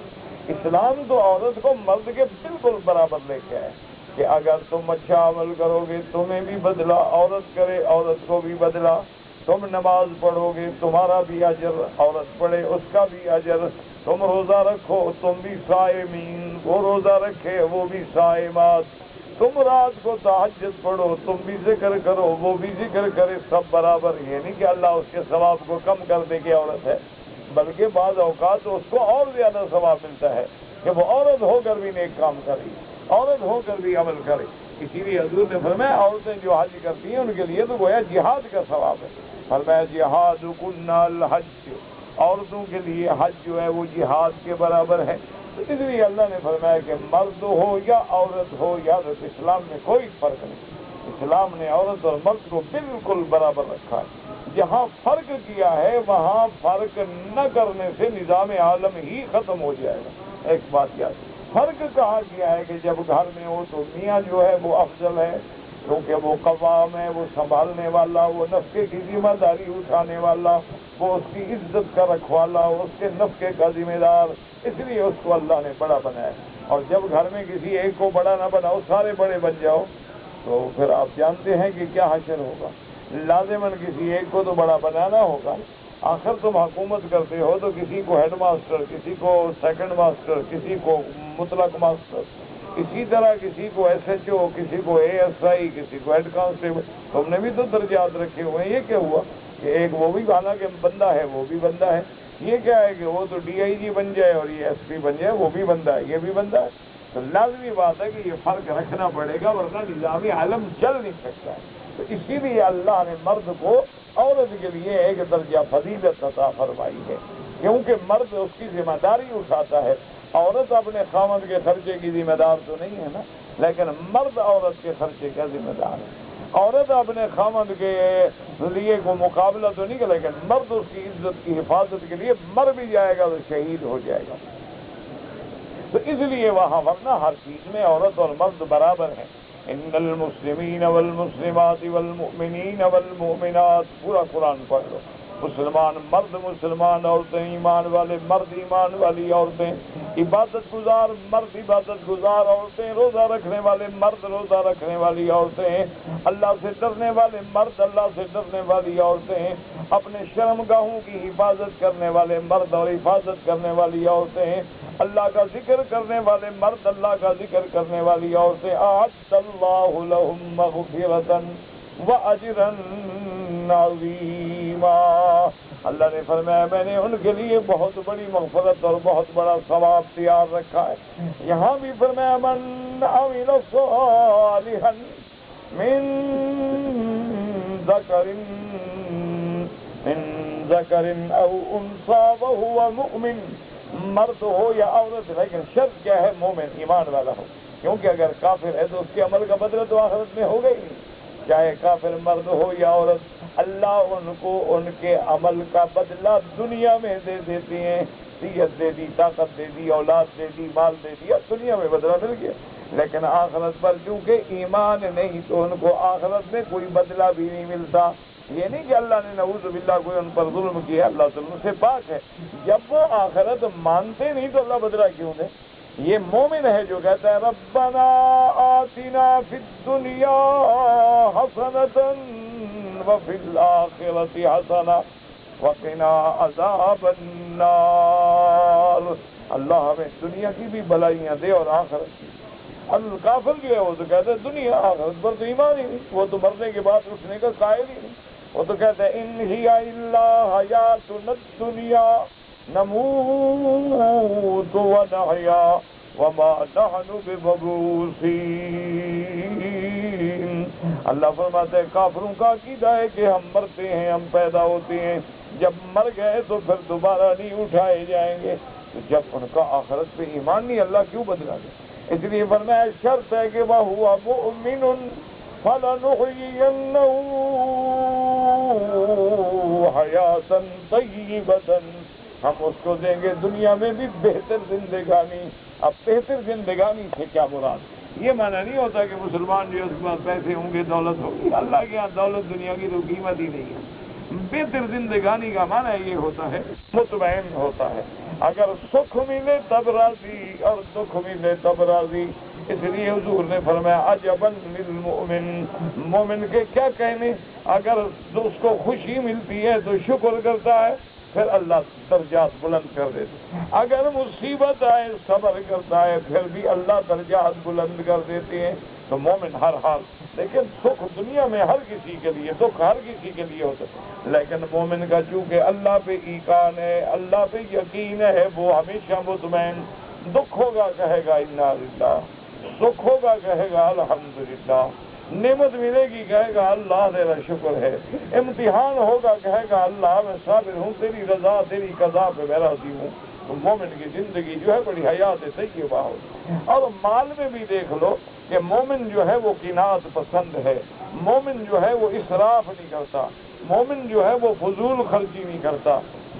اسلام تو عورت کو مرد کے بالکل برابر لے کے آئے کہ اگر تم اچھا عمل کرو گے تمہیں بھی بدلہ، عورت کرے عورت کو بھی بدلہ، تم نماز پڑھو گے تمہارا بھی اجر، عورت پڑھے اس کا بھی اجر، تم روزہ رکھو تم بھی صائمین، وہ روزہ رکھے وہ بھی صائمات، تم رات کو تہجد پڑھو تم بھی ذکر کرو وہ بھی ذکر کرے، سب برابر۔ یہ نہیں کہ اللہ اس کے ثواب کو کم کر دے کہ عورت ہے، بلکہ بعض اوقات اس کو اور زیادہ ثواب ملتا ہے کہ وہ عورت ہو کر بھی نیک کام کرے، عورت ہو کر بھی عمل کرے۔ اسی لیے حضور نے فرمایا عورتیں جو حج کرتی ہیں ان کے لیے تو گویا جہاد کا ثواب ہے۔ فرمایا جہادکن الحج، عورتوں کے لیے حج جو ہے وہ جہاد کے برابر ہے۔ تو اس لیے اللہ نے فرمایا کہ مرد ہو یا عورت ہو، یاد رکھو اسلام میں کوئی فرق نہیں، اسلام نے عورت اور مرد کو بالکل برابر رکھا ہے۔ جہاں فرق کیا ہے وہاں فرق نہ کرنے سے نظام عالم ہی ختم ہو جائے گا۔ ایک بات یاد، فرق کہا گیا ہے کہ جب گھر میں ہو تو میاں جو ہے وہ افضل ہے کیونکہ وہ قوام ہے، وہ سنبھالنے والا، وہ نفقے کی ذمہ داری اٹھانے والا، وہ اس کی عزت کا رکھوالا، اس کے نفقے کا ذمہ دار، اس لیے اس کو اللہ نے بڑا بنایا۔ اور جب گھر میں کسی ایک کو بڑا نہ بناؤ سارے بڑے بن جاؤ تو پھر آپ جانتے ہیں کہ کیا حشر ہوگا۔ لازماً کسی ایک کو تو بڑا بنانا ہوگا، آخر تم حکومت کرتے ہو تو کسی کو ہیڈ ماسٹر، کسی کو سیکنڈ ماسٹر، کسی کو مطلق ماسٹر، اسی طرح کسی کو ایس ایچ او، کسی کو اے ایس آئی، کسی کو ہیڈ کانسٹیبل، تم نے بھی تو درجات رکھے ہوئے ہیں۔ یہ کیا ہوا کہ ایک وہ بھی حالانکہ بندہ ہے وہ بھی بندہ ہے، یہ کیا ہے کہ وہ تو ڈی آئی جی بن جائے اور یہ ایس پی بن جائے، وہ بھی بندہ ہے یہ بھی بندہ ہے۔ تو لازمی بات ہے کہ یہ فرق رکھنا پڑے گا ورنہ نظامی عالم چل نہیں سکتا ہے۔ تو اسی لیے اللہ نے مرد کو عورت کے لیے ایک درجہ فضیلت عطا فرمائی ہے، کیونکہ مرد اس کی ذمہ داری اٹھاتا ہے، عورت اپنے خاوند کے خرچے کی ذمہ دار تو نہیں ہے نا، لیکن مرد عورت کے خرچے کا ذمہ دار ہے۔ عورت اپنے خاوند کے لیے کو مقابلہ تو نہیں، لیکن مرد اس کی عزت کی حفاظت کے لیے مر بھی جائے گا تو شہید ہو جائے گا۔ تو اس لیے وہاں ورنہ ہر چیز میں عورت اور مرد برابر ہیں۔ ان المسلمین والمسلمات والمؤمنین والمؤمنات، پورا قرآن پڑھ لو، مسلمان مرد مسلمان عورتیں، ایمان والے مرد ایمان والی عورتیں، عبادت گزار مرد عبادت گزار عورتیں، روزہ رکھنے والے مرد روزہ رکھنے والی عورتیں، اللہ سے ڈرنے والے مرد اللہ سے ڈرنے والی عورتیں، اپنے شرمگاہوں کی حفاظت کرنے والے مرد اور حفاظت کرنے والی عورتیں، اللہ کا ذکر کرنے والے مرد اللہ کا ذکر کرنے والی عورتیں، اعد اللہ لہم مغفرۃ واجرا عظیما۔ اللہ نے فرمایا میں نے ان کے لیے بہت بڑی مغفرت اور بہت بڑا ثواب تیار رکھا ہے۔ یہاں بھی فرمایا من عمل صالحا من ذکر او انثى وهو مؤمن، مرد ہو یا عورت، لیکن شرط کیا ہے؟ مومن ایمان والا ہو۔ کیونکہ اگر کافر ہے تو اس کے عمل کا بدلہ تو آخرت میں ہوگا ہی نہیں، چاہے کافر مرد ہو یا عورت، اللہ ان کو ان کے عمل کا بدلہ دنیا میں دے دیتے ہیں، صحت دے دی، طاقت دے دی، اولاد دے دی، مال دے دیا، دنیا میں بدلہ مل گیا۔ لیکن آخرت پر چونکہ ایمان نہیں تو ان کو آخرت میں کوئی بدلہ بھی نہیں ملتا۔ یہ نہیں کہ اللہ نے نعوذ باللہ کوئی ان پر ظلم کیا، اللہ ظلم سے پاک ہے، جب وہ آخرت مانتے نہیں تو اللہ بدلہ کیوں دے؟ یہ مومن ہے جو کہتا ہے ربنا آتنا فی الدنیا حسنۃ وفی الآخرۃ حسنہ وقنا عذاب النار، اللہ ہمیں دنیا کی بھی بھلائیاں دے اور آخرت کی۔ اب کافر جو ہے وہ تو کہتا ہے دنیا آخرت پر تو ایمان ہی نہیں، وہ تو مرنے کے بعد اٹھنے کا قائل ہی نہیں، وہ تو کہتا ہے ان ہی الا حیاتنا الدنیا نموت ونحیا وما نحن بمبعوثین۔ اللہ فرماتے ہیں کافروں کا عقیدہ ہے کہ ہم مرتے ہیں، ہم پیدا ہوتے ہیں، جب مر گئے تو پھر دوبارہ نہیں اٹھائے جائیں گے، تو جب ان کا آخرت پہ ایمان نہیں اللہ کیوں بدلا دے؟ اس لیے فرمایا شرط ہے کہ وَهُوَ مُؤْمِنٌ فَلَنُحْيِيَنَّهُ حَيَاةً طَيِّبَةً، ہم اس کو دیں گے دنیا میں بھی بہتر زندگانی۔ اب بہتر زندگانی سے کیا مراد؟ یہ معنی نہیں ہوتا کہ مسلمان جو اس کے پاس پیسے ہوں گے، دولت ہوگی، اللہ کے یہاں دولت دنیا کی تو قیمت ہی نہیں ہے۔ بہتر زندگانی کا معنی یہ ہوتا ہے مطمئن ہوتا ہے، اگر سکھ ملے تب راضی اور دکھ ملے تب راضی۔ اس لیے حضور نے فرمایا عجباً للمؤمن، مومن کے کیا کہنے، اگر اس کو خوشی ملتی ہے تو شکر کرتا ہے، پھر اللہ درجات بلند کر دیتے، اگر مصیبت آئے صبر کرتا ہے، پھر بھی اللہ درجات بلند کر دیتے ہیں۔ تو مومن ہر حال، لیکن سکھ دنیا میں ہر کسی کے لیے، دکھ ہر کسی کے لیے ہوتا ہے، لیکن مومن کا چونکہ اللہ پہ ایمان ہے، اللہ پہ یقین ہے، وہ ہمیشہ مطمئن، دکھ ہوگا کہے گا انا للہ، سکھ ہوگا کہے گا الحمدللہ، نعمت ملے گی کہے گا اللہ تیرا شکر ہے، امتحان ہوگا کہے گا اللہ میں صابر ہوں، تیری رضا تیری قضا پہ میں راضی ہوں۔ تو مومن کی زندگی جو ہے بڑی حیات طیبہ ہوتی۔ اور مال میں بھی دیکھ لو کہ مومن جو ہے وہ قناعت پسند ہے، مومن جو ہے وہ اسراف نہیں کرتا، مومن جو ہے وہ فضول خرچی نہیں کرتا،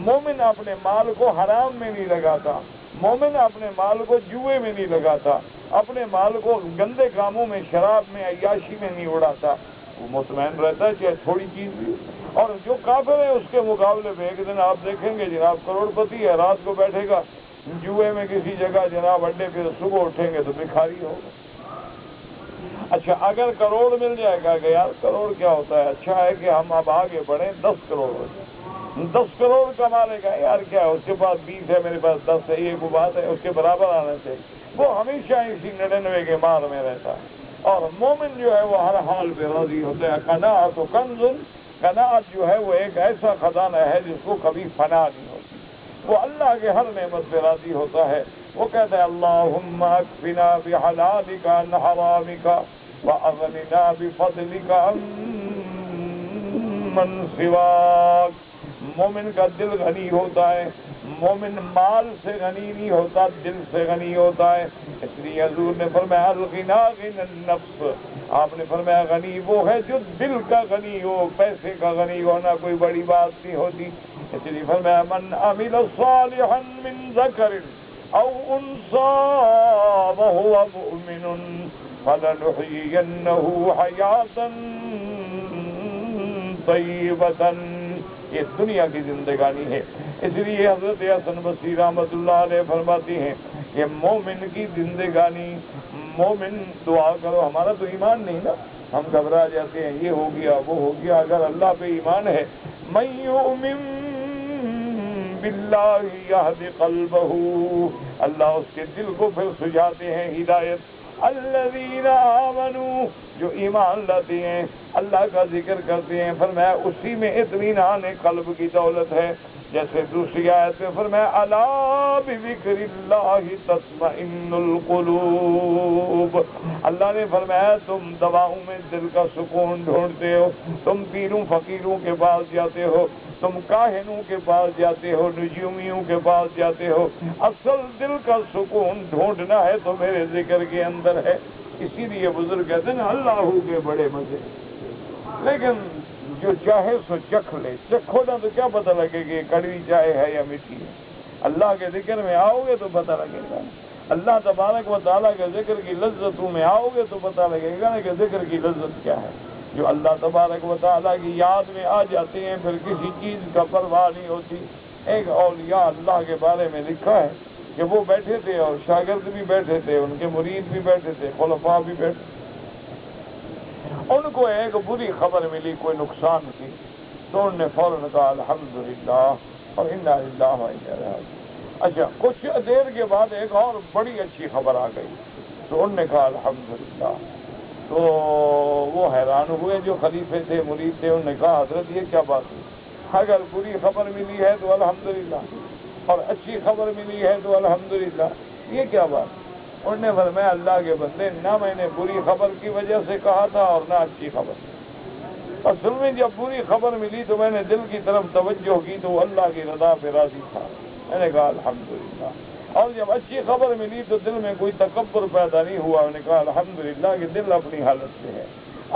مومن اپنے مال کو حرام میں نہیں لگاتا، مومن اپنے مال کو جوئے میں نہیں لگاتا، اپنے مال کو گندے کاموں میں، شراب میں، عیاشی میں نہیں اڑاتا، وہ مطمئن رہتا ہے چاہے تھوڑی چیز بھی۔ اور جو کافر ہے اس کے مقابلے میں ایک دن آپ دیکھیں گے جناب کروڑ پتی ہے، رات کو بیٹھے گا جوئے میں کسی جگہ جناب اڈے پہ، صبح اٹھیں گے تو بھکاری ہوگا۔ اچھا اگر کروڑ مل جائے گا کہ یار کروڑ کیا ہوتا ہے، اچھا ہے کہ ہم اب آگے بڑھیں 10 کروڑ، 10 کروڑ کما لے گا، یار کیا ہے اس کے پاس 20 ہے میرے پاس 10 ہے، یہ کوئی بات ہے، اس کے برابر آنا چاہیے۔ وہ ہمیشہ اسی 99 کے مار میں رہتا ہے۔ اور مومن جو ہے وہ ہر حال پہ راضی ہوتا ہے۔ قناعت و کنز، قناعت جو ہے وہ ایک ایسا خزانہ ہے جس کو کبھی فنا نہیں ہوتی، وہ اللہ کے ہر نعمت پہ راضی ہوتا ہے۔ وہ کہتا ہے اللہم اکفنا بحلالک عن حرامک واغننا بفضلک عمن سواک۔ مومن کا دل غنی ہوتا ہے، مومن مال سے غنی نہیں ہوتا، دل سے غنی ہوتا ہے۔ اس لیے حضور نے فرمایا الغنا غنی النفس، آپ نے فرمایا غنی وہ ہے جو دل کا غنی ہو، پیسے کا غنی ہونا کوئی بڑی بات نہیں ہوتی۔ اس لیے فرمایا من عمل صالحا من ذکر او انثى وهو مؤمن فلنحيينه حیاة طیبة۔ یہ دنیا کی زندگانی ہے۔ اس لیے حضرت حسن بصری رحمۃ اللہ علیہ فرماتی ہیں کہ مومن کی زندگانی، مومن دعا کرو، ہمارا تو ایمان نہیں نا، ہم گھبرا جاتے ہیں یہ ہو گیا وہ ہو گیا، اگر اللہ پہ ایمان ہے من یؤمن باللہ یہد قلبہ، اللہ اس کے دل کو پھر سجاتے ہیں ہدایت۔ الذین آمنوا، جو ایمان لاتے ہیں، اللہ کا ذکر کرتے ہیں، فرمایا اسی میں اطمینان قلب کی دولت ہے۔ جیسے دوسری آیت میں فرمایا الا بذکر اللہ تطمئن القلوب، اللہ نے فرمایا تم دواؤں میں دل کا سکون ڈھونڈتے ہو، تم پیروں فقیروں کے پاس جاتے ہو، تم کاہنوں کے پاس جاتے ہو، نجومیوں کے پاس جاتے ہو، اصل دل کا سکون ڈھونڈنا ہے تو میرے ذکر کے اندر ہے۔ اسی لیے بزرگ کہتے ہیں نا اللہ کے بڑے مزے، لیکن جو چاہے سو چکھ لے، چکھو نا تو کیا پتہ لگے کہ یہ کڑوی چائے ہے یا میٹھی ہے؟ اللہ کے ذکر میں آؤ گے تو پتہ لگے گا، اللہ تبارک و تعالیٰ کے ذکر کی لذتوں میں آؤ گے تو پتہ لگے گا کہ ذکر کی لذت کیا ہے۔ جو اللہ تبارک و تعالیٰ کی یاد میں آ جاتے ہیں پھر کسی چیز کا پرواہ نہیں ہوتی۔ ایک اولیاء اللہ کے بارے میں لکھا ہے کہ وہ بیٹھے تھے اور شاگرد بھی بیٹھے تھے، ان کے مرید بھی بیٹھے تھے، خلفاء بھی بیٹھے، ان کو ایک بری خبر ملی کوئی نقصان کی، تو انہوں نے فوراً کہا الحمدللہ اور انا للہ و انا الیہ راجعون۔ اچھا کچھ دیر کے بعد ایک اور بڑی اچھی خبر آ گئی تو انہوں نے کہا الحمدللہ۔ تو وہ حیران ہوئے جو خلیفے تھے، مرید تھے، انہوں نے کہا حضرت یہ کیا بات ہے؟ اگر بری خبر ملی ہے تو الحمدللہ اور اچھی خبر ملی ہے تو الحمدللہ، یہ کیا بات؟ انہوں نے فرمایا اللہ کے بندے، نہ میں نے بری خبر کی وجہ سے کہا تھا اور نہ اچھی خبر۔ اصل میں جب بری خبر ملی تو میں نے دل کی طرف توجہ کی تو اللہ کی رضا پہ راضی تھا، میں نے کہا الحمدللہ، اور جب اچھی خبر ملی تو دل میں کوئی تکبر پیدا نہیں ہوا، میں نے کہا الحمدللہ کہ دل اپنی حالت پہ ہے۔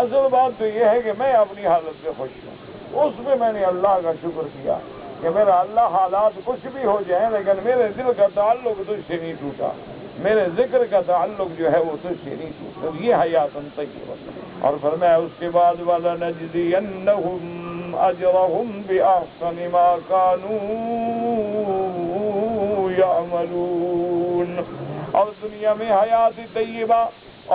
اصل بات تو یہ ہے کہ میں اپنی حالت پہ خوش ہوں، اس میں میں نے اللہ کا شکر کیا کہ میرا اللہ حالات کچھ بھی ہو جائیں لیکن میرے دل کا تعلق تجھ سے نہیں ٹوٹا، میرے ذکر کا تعلق جو ہے وہ تجھ سے نہیں ٹوٹا، یہ حیات طیبہ۔ اور فرمایا اس کے بعد وَلَنَجْزِيَنَّهُمْ أَجْرَهُمْ بِأَحْسَنِ مَا كَانُوا يَعْمَلُونَ، اور دنیا میں حیات طیبہ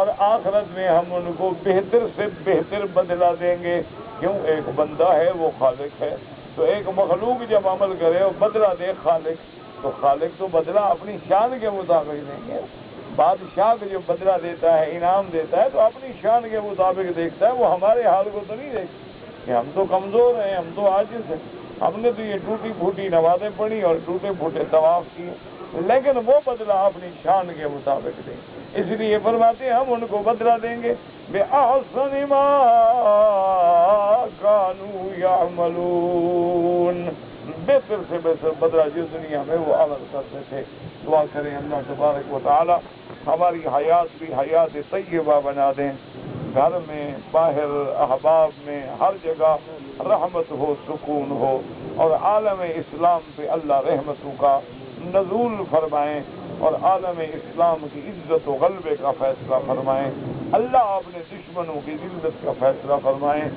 اور آخرت میں ہم ان کو بہتر سے بہتر بدلہ دیں گے۔ کیوں؟ ایک بندہ ہے وہ خالق ہے، تو ایک مخلوق جب عمل کرے اور بدلہ دے خالق، تو خالق تو بدلہ اپنی شان کے مطابق دیں گے۔ بادشاہ کو جو بدلہ دیتا ہے، انعام دیتا ہے تو اپنی شان کے مطابق دیکھتا ہے، وہ ہمارے حال کو تو نہیں دیکھتا کہ ہم تو کمزور ہیں، ہم تو عاجز ہیں، ہم نے تو یہ ٹوٹی پھوٹی نمازیں پڑھی اور ٹوٹے پھوٹے طواف کیے، لیکن وہ بدلہ اپنی شان کے مطابق دیں۔ اس لیے فرماتے ہیں ہم ان کو بدلہ دیں گے بِأَحْسَنِ مَا كَانُوا يَعْمَلُونَ، بہتر سے بہتر بدلہ جس دنیا میں وہ عمل کرتے تھے۔ دعا کریں اللہ تبارک و تعالی ہماری حیات بھی حیات طیبہ بنا دیں، گھر میں، باہر، احباب میں، ہر جگہ رحمت ہو، سکون ہو، اور عالم اسلام پہ اللہ رحمتوں کا نزول فرمائیں اور عالم اسلام کی عزت و غلبے کا فیصلہ فرمائیں، اللہ اپنے دشمنوں کی ذلت کا فیصلہ فرمائیں۔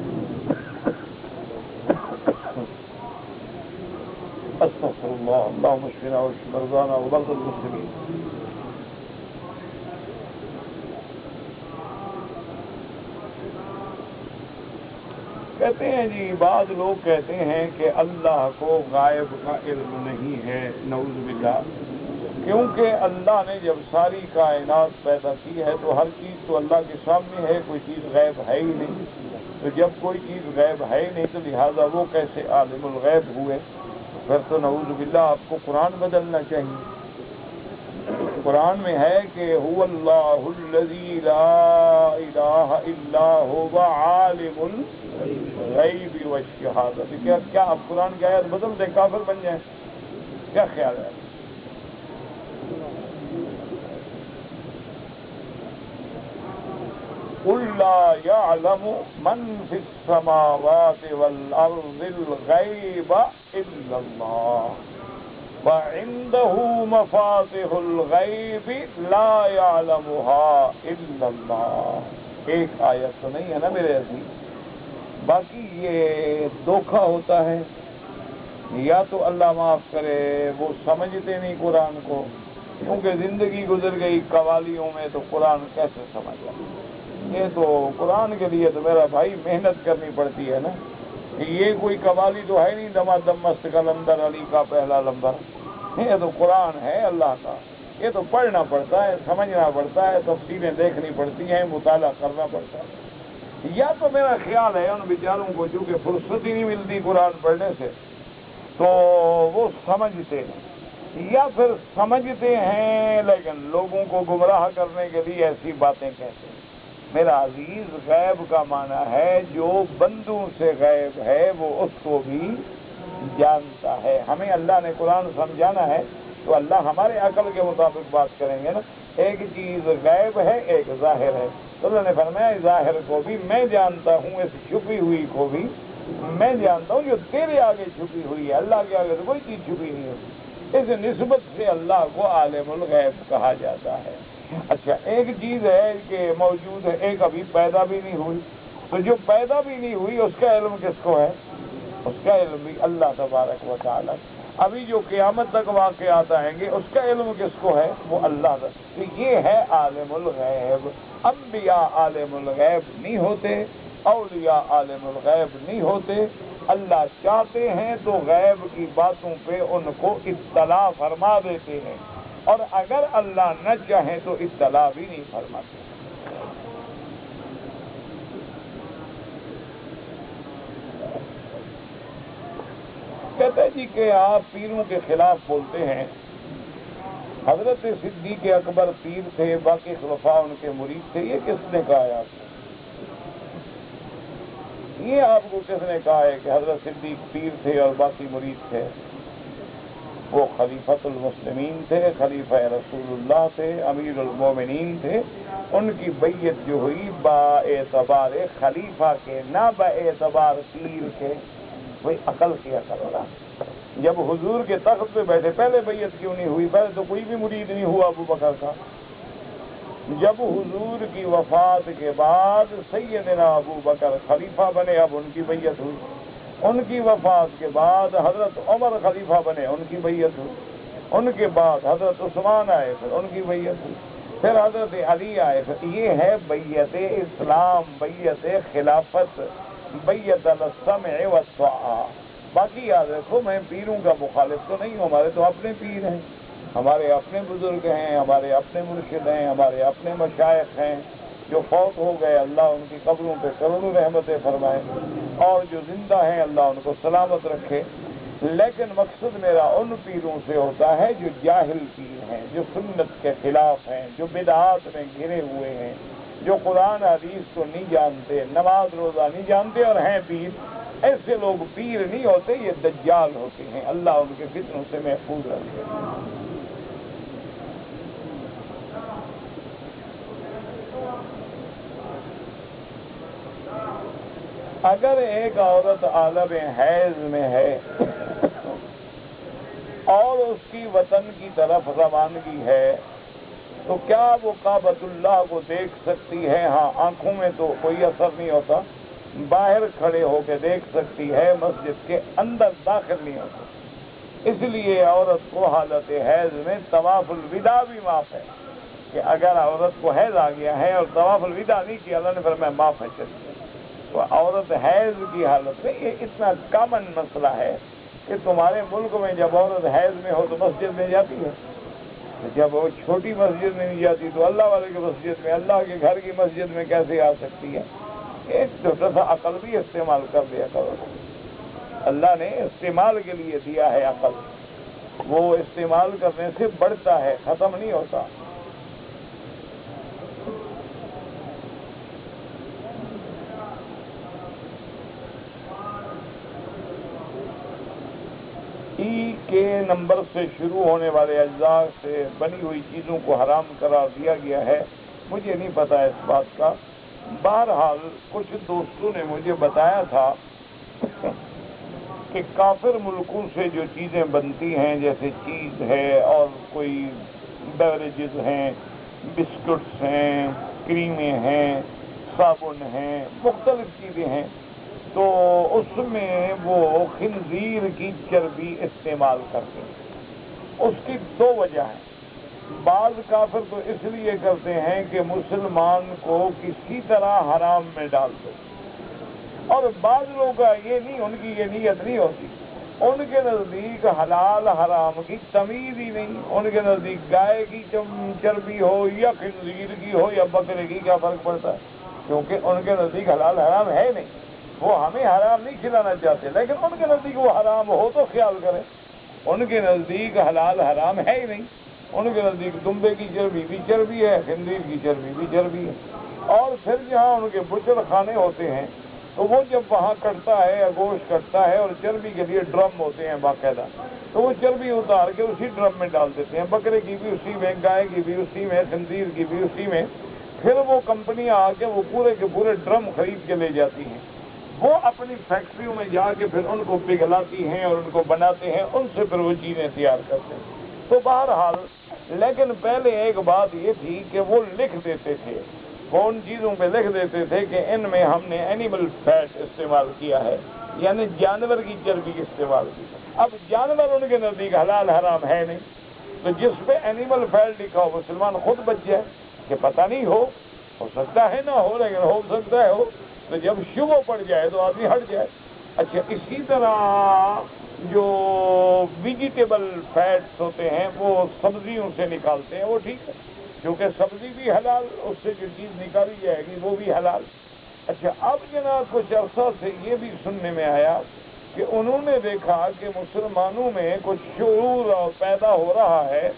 استغفر اللہ، اللہم اشفنا واشف مرضانا ومرضى المسلمین۔ کہتے ہیں جی، بعض لوگ کہتے ہیں کہ اللہ کو غائب کا علم نہیں ہے، نعوذ باللہ، کیونکہ اللہ نے جب ساری کائنات پیدا کی ہے تو ہر چیز تو اللہ کے سامنے ہے، کوئی چیز غیب ہے ہی نہیں، تو جب کوئی چیز غیب ہے ہی نہیں تو لہٰذا وہ کیسے عالم الغیب ہوئے؟ پھر تو نعوذ باللہ آپ کو قرآن بدلنا چاہیے۔ قرآن میں ہے کہ هو اللہ الذی لا الہ الا هو عالم الغیب والشہادۃ۔ کیا آپ قرآن کی آیت بدل دیں، کافر بن جائیں؟ کیا خیال ہے؟ قل لا يعلم من في السماوات والأرض الغيب إلا الله وعنده مفاتح الغيب لا يعلمها إلا الله۔ ایک آیت تو نہیں ہے نا میرے عزیز، باقی یہ دھوکہ ہوتا ہے، یا تو اللہ معاف کرے وہ سمجھتے نہیں قرآن کو، کیونکہ زندگی گزر گئی قوالیوں میں تو قرآن کیسے سمجھ آئے؟ یہ تو قرآن کے لیے تو میرا بھائی محنت کرنی پڑتی ہے نا، یہ کوئی قوالی تو ہے نہیں دمادم مست قلندر علی کا پہلا لمبر، یہ تو قرآن ہے اللہ کا، یہ تو پڑھنا پڑتا ہے، سمجھنا پڑتا ہے، تفسیریں دیکھنی پڑتی ہیں، مطالعہ کرنا پڑتا ہے۔ یا تو میرا خیال ہے ان بیچاروں کو چونکہ فرصت ہی نہیں ملتی قرآن پڑھنے سے تو وہ سمجھتے ہیں، یا پھر سمجھتے ہیں لیکن لوگوں کو گمراہ کرنے کے لیے ایسی باتیں کہتے ہیں۔ میرا عزیز، غیب کا معنی ہے جو بندوں سے غیب ہے وہ اس کو بھی جانتا ہے. ہمیں اللہ نے قرآن سمجھانا ہے تو اللہ ہمارے عقل کے مطابق بات کریں گے نا. ایک چیز غیب ہے، ایک ظاہر ہے. تو اللہ نے فرمایا ظاہر کو بھی میں جانتا ہوں، اس چھپی ہوئی کو بھی میں جانتا ہوں جو تیرے آگے چھپی ہوئی ہے. اللہ کے آگے تو کوئی چیز چھپی نہیں ہوتی. اس نسبت سے اللہ کو عالم الغیب کہا جاتا ہے. اچھا، ایک چیز ہے کہ موجود ہے، ایک ابھی پیدا بھی نہیں ہوئی. تو جو پیدا بھی نہیں ہوئی اس کا علم کس کو ہے؟ اس کا علم بھی اللہ تبارک و تعالی. ابھی جو قیامت تک واقعات آئیں گے اس کا علم کس کو ہے؟ وہ اللہ کا. تو یہ ہے عالم الغیب. انبیاء عالم الغیب نہیں ہوتے، اولیاء عالم الغیب نہیں ہوتے. اللہ چاہتے ہیں تو غیب کی باتوں پہ ان کو اطلاع فرما دیتے ہیں، اور اگر اللہ نہ چاہیں تو اطلاع بھی نہیں فرماتے. کہتے ہیں جی کہ آپ پیروں کے خلاف بولتے ہیں. حضرت صدیق اکبر پیر تھے، باقی خلفاء ان کے مرید تھے. یہ کس نے کہا ہے آپ کو؟ یہ آپ کو کس نے کہا ہے کہ حضرت صدیق پیر تھے اور باقی مرید تھے؟ وہ خلیفۃ المسلمین تھے، خلیفہ رسول اللہ تھے، امیر المومنین تھے. ان کی بیعت جو ہوئی با اعتبار خلیفہ کے، نہ با اعتبار پیر کے. وہی عقل کی عقل ہوگا. جب حضور کے تخت پہ بیٹھے پہلے بیعت کیوں نہیں ہوئی؟ پہلے تو کوئی بھی مرید نہیں ہوا ابو بکر کا. جب حضور کی وفات کے بعد سیدنا ابو بکر خلیفہ بنے، اب ان کی بیعت ہوئی. ان کی وفات کے بعد حضرت عمر خلیفہ بنے، ان کی بیعت ہوئی. ان کے بعد حضرت عثمان آئے، پھر ان کی بیعت ہوئی. پھر حضرت علی آئے. پھر یہ ہے بیعت اسلام، بیعت خلافت، بیعت السمع والطاعہ. باقی یاد رکھو میں پیروں کا مخالف تو نہیں ہوں، ہمارے تو اپنے پیر ہیں، ہمارے اپنے بزرگ ہیں، ہمارے اپنے مرشد ہیں، ہمارے اپنے مشائخ ہیں جو فوت ہو گئے. اللہ ان کی قبروں پہ کروڑوں رحمتیں فرمائے، اور جو زندہ ہیں اللہ ان کو سلامت رکھے. لیکن مقصد میرا ان پیروں سے ہوتا ہے جو جاہل پیر ہیں، جو سنت کے خلاف ہیں، جو بدعات میں گھرے ہوئے ہیں، جو قرآن حدیث کو نہیں جانتے، نماز روزہ نہیں جانتے اور ہیں پیر. ایسے لوگ پیر نہیں ہوتے، یہ دجال ہوتے ہیں. اللہ ان کے فتنوں سے محفوظ رکھے. اگر ایک عورت عالم حیض میں ہے اور اس کی وطن کی طرف روانگی ہے تو کیا وہ کعبۃ اللہ کو دیکھ سکتی ہے؟ ہاں، آنکھوں میں تو کوئی اثر نہیں ہوتا، باہر کھڑے ہو کے دیکھ سکتی ہے، مسجد کے اندر داخل نہیں ہوتا. اس لیے عورت کو حالت حیض میں طواف الوداع بھی معاف ہے. کہ اگر عورت کو حیض آ گیا ہے اور طواف الوداع نہیں کیا، اللہ نے فرمایا معاف ہے. چلیے، تو عورت حیض کی حالت میں یہ اتنا کامن مسئلہ ہے کہ تمہارے ملک میں جب عورت حیض میں ہو تو مسجد میں جاتی ہے. جب وہ چھوٹی مسجد میں نہیں جاتی تو اللہ والے کی مسجد میں، اللہ کے گھر کی مسجد میں کیسے آ سکتی ہے؟ ایک چھوٹا سا عقل بھی استعمال کر لیا کرو. اللہ نے استعمال کے لیے دیا ہے عقل، وہ استعمال کرنے سے بڑھتا ہے، ختم نہیں ہوتا. ای کے نمبر سے شروع ہونے والے اجزاء سے بنی ہوئی چیزوں کو حرام قرار دیا گیا ہے. مجھے نہیں پتا اس بات کا. بہرحال کچھ دوستوں نے مجھے بتایا تھا کہ کافر ملکوں سے جو چیزیں بنتی ہیں جیسے چیز ہے اور کوئی بیوریجز ہیں، بسکٹس ہیں، کریمیں ہیں، صابن ہیں، مختلف چیزیں ہیں، تو اس میں وہ خنزیر کی چربی استعمال کرتے ہیں. اس کی دو وجہ ہیں. بعض کافر تو اس لیے کرتے ہیں کہ مسلمان کو کسی طرح حرام میں ڈال دو، اور بعض لوگوں کا یہ نہیں، ان کی یہ نیت نہیں ہوتی. ان کے نزدیک حلال حرام کی تمیز ہی نہیں. ان کے نزدیک گائے کی چربی ہو یا خنزیر کی ہو یا بکرے کی کیا فرق پڑتا ہے، کیونکہ ان کے نزدیک حلال حرام ہے نہیں. وہ ہمیں حرام نہیں کھلانا چاہتے، لیکن ان کے نزدیک وہ حرام ہو تو خیال کریں. ان کے نزدیک حلال حرام ہے ہی نہیں. ان کے نزدیک دمبے کی چربی بھی چربی ہے، خنزیر کی چربی بھی چربی ہے. اور پھر جہاں ان کے بچڑ خانے ہوتے ہیں تو وہ جب وہاں کٹتا ہے یا گوشت کٹتا ہے اور چربی کے لیے ڈرم ہوتے ہیں باقاعدہ، تو وہ چربی اتار کے اسی ڈرم میں ڈال دیتے ہیں، بکرے کی بھی اسی میں، گائے کی بھی اسی میں، خنزیر کی بھی اسی میں، پھر وہ کمپنیاں آ کے وہ پورے کے پورے ڈرم خرید کے لے جاتی ہیں، وہ اپنی فیکٹریوں میں جا کے پھر ان کو پگھلاتی ہیں اور ان کو بناتے ہیں، ان سے پھر وہ چیزیں تیار کرتے ہیں۔ تو بہرحال لیکن پہلے ایک بات یہ تھی کہ وہ لکھ دیتے تھے، وہ ان چیزوں پہ لکھ دیتے تھے کہ ان میں ہم نے اینیمل فیٹ استعمال کیا ہے، یعنی جانور کی چربی استعمال کی۔ اب جانور ان کے نزدیک حلال حرام ہے نہیں، تو جس پہ اینیمل فیٹ لکھا ہو مسلمان خود بچ جائے کہ پتہ نہیں ہو سکتا ہے نہ ہو، لیکن ہو سکتا ہے ہو، تو جب شبہ پڑ جائے تو آدمی ہٹ جائے۔ اچھا، اسی طرح جو ویجیٹیبل فیٹس ہوتے ہیں وہ سبزیوں سے نکالتے ہیں، وہ ٹھیک ہے، کیونکہ سبزی بھی حلال، اس سے جو چیز نکالی جائے گی وہ بھی حلال۔ اچھا، اب جناب کچھ عرصہ سے یہ بھی سننے میں آیا کہ انہوں نے دیکھا کہ مسلمانوں میں کچھ شعور پیدا ہو رہا ہے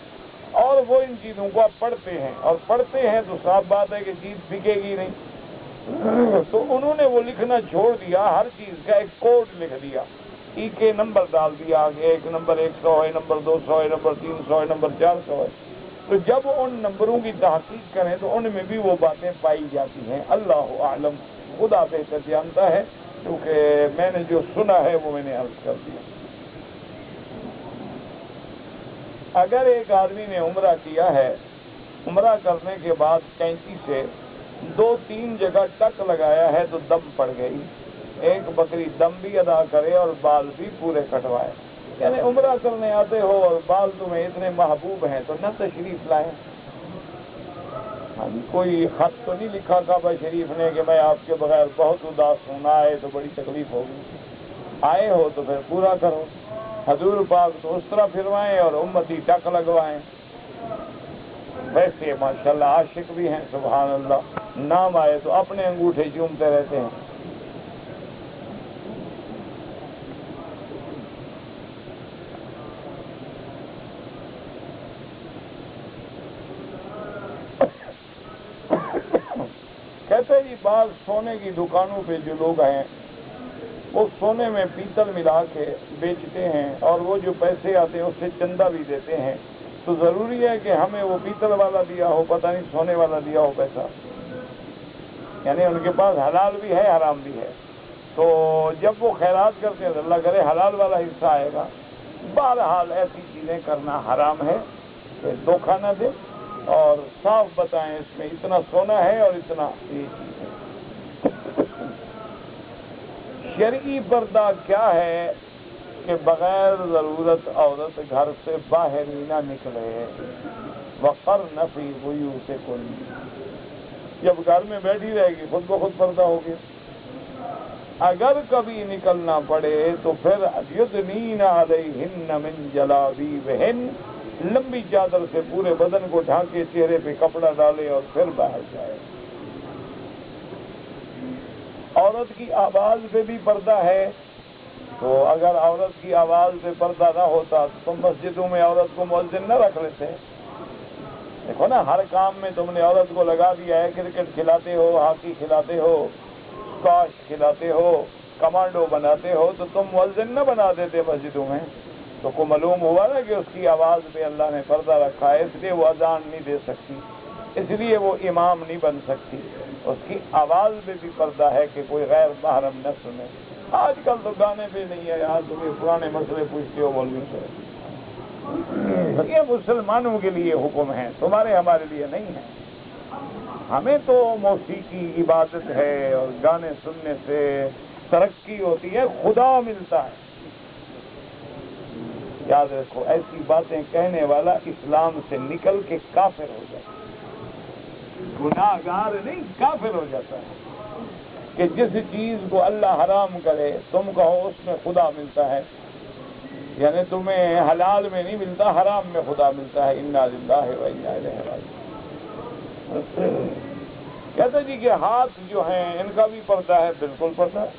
اور وہ ان چیزوں کو اب پڑھتے ہیں، اور پڑھتے ہیں تو صاف بات ہے کہ چیز بکے گی نہیں، تو انہوں نے وہ لکھنا چھوڑ دیا، ہر چیز کا ایک کوڈ لکھ دیا، ای کے نمبر ڈال دیا آگے، ایک نمبر 100 ہے، نمبر 200 ہے، نمبر 300 ہے، نمبر 400 ہے۔ تو جب ان نمبروں کی تحقیق کریں تو ان میں بھی وہ باتیں پائی جاتی ہیں۔ اللہ اعلم، خدا بہتر جانتا ہے، کیونکہ میں نے جو سنا ہے وہ میں نے عرض کر دیا۔ اگر ایک آدمی نے عمرہ کیا ہے، عمرہ کرنے کے بعد کینچی سے 2-3 جگہ ٹک لگایا ہے تو دم پڑ گئی، ایک بکری دم بھی ادا کرے اور بال بھی پورے کٹوائے۔ یعنی عمرہ کرنے آتے ہو اور بال تمہیں اتنے محبوب ہیں تو نہ تشریف لائیں۔ کوئی خط تو نہیں لکھا کعبہ شریف نے کہ میں آپ کے بغیر بہت اداس ہوں، نہ آئے تو بڑی تکلیف ہوگی، آئے ہو تو پھر پورا کرو۔ حضور پاک تو اس طرح پھروائیں اور امتی ٹک لگوائیں۔ ویسے ماشاءاللہ عاشق بھی ہیں، سبحان اللہ، نام آئے تو اپنے انگوٹھے چومتے رہتے ہیں۔ کہتے جی بعض سونے کی دکانوں پہ جو لوگ ہیں وہ سونے میں پیتل ملا کے بیچتے ہیں اور وہ جو پیسے آتے ہیں اس سے چندہ بھی دیتے ہیں، تو ضروری ہے کہ ہمیں وہ پیتل والا دیا ہو، پتہ نہیں سونے والا دیا ہو پیسہ؟ یعنی ان کے پاس حلال بھی ہے حرام بھی ہے، تو جب وہ خیرات کرتے ہیں تو اللہ کرے حلال والا حصہ آئے گا۔ بہرحال ایسی چیزیں کرنا حرام ہے کہ دھوکہ نہ دے اور صاف بتائیں اس میں اتنا سونا ہے اور اتنا یہ چیز ہے۔ شرعی پردہ کیا ہے کہ بغیر ضرورت عورت گھر سے باہر ہی نہ نکلے، وقرن فی بیوتکن، جب گھر میں بیٹھی رہے گی خود بخود پردہ ہوگی۔ اگر کبھی نکلنا پڑے تو پھر یدنین علیہن من جلابیبہن، لمبی چادر سے پورے بدن کو ڈھانکے، چہرے پہ کپڑا ڈالے اور پھر باہر جائے۔ عورت کی آواز پہ بھی پردہ ہے، تو اگر عورت کی آواز پہ پردہ نہ ہوتا تو مسجدوں میں عورت کو مؤذن نہ رکھ لیتے۔ دیکھو نا، ہر کام میں تم نے عورت کو لگا دیا ہے، کرکٹ کھلاتے ہو، ہاکی کھلاتے ہو، اسکواش کھلاتے ہو، کمانڈو بناتے ہو، تو تم مؤذن نہ بنا دیتے مسجدوں میں؟ تو کو معلوم ہوا نا کہ اس کی آواز پہ اللہ نے پردہ رکھا ہے، اس لیے وہ اذان نہیں دے سکتی، اس لیے وہ امام نہیں بن سکتی، اس کی آواز پہ بھی پردہ ہے کہ کوئی غیر محرم نہ سنے۔ آج کل تو گانے پہ نہیں ہے، یہاں تمہیں پرانے مسئلے پوچھتے ہو مولوی سے۔ یہ مسلمانوں کے لیے حکم ہے، تمہارے ہمارے لیے نہیں ہے۔ ہمیں تو موسیقی عبادت ہے اور گانے سننے سے ترقی ہوتی ہے، خدا ملتا ہے۔ یاد رکھو، ایسی باتیں کہنے والا اسلام سے نکل کے کافر ہو جاتا ہے، گناہ گار نہیں کافر ہو جاتا ہے۔ کہ جس چیز کو اللہ حرام کرے تم کہو اس میں خدا ملتا ہے، یعنی تمہیں حلال میں نہیں ملتا، حرام میں خدا ملتا ہے۔ انا للہ و انا الیہ راجعون۔ کہتے جی کہ ہاتھ جو ہیں ان کا بھی پردہ ہے، بالکل پردہ ہے،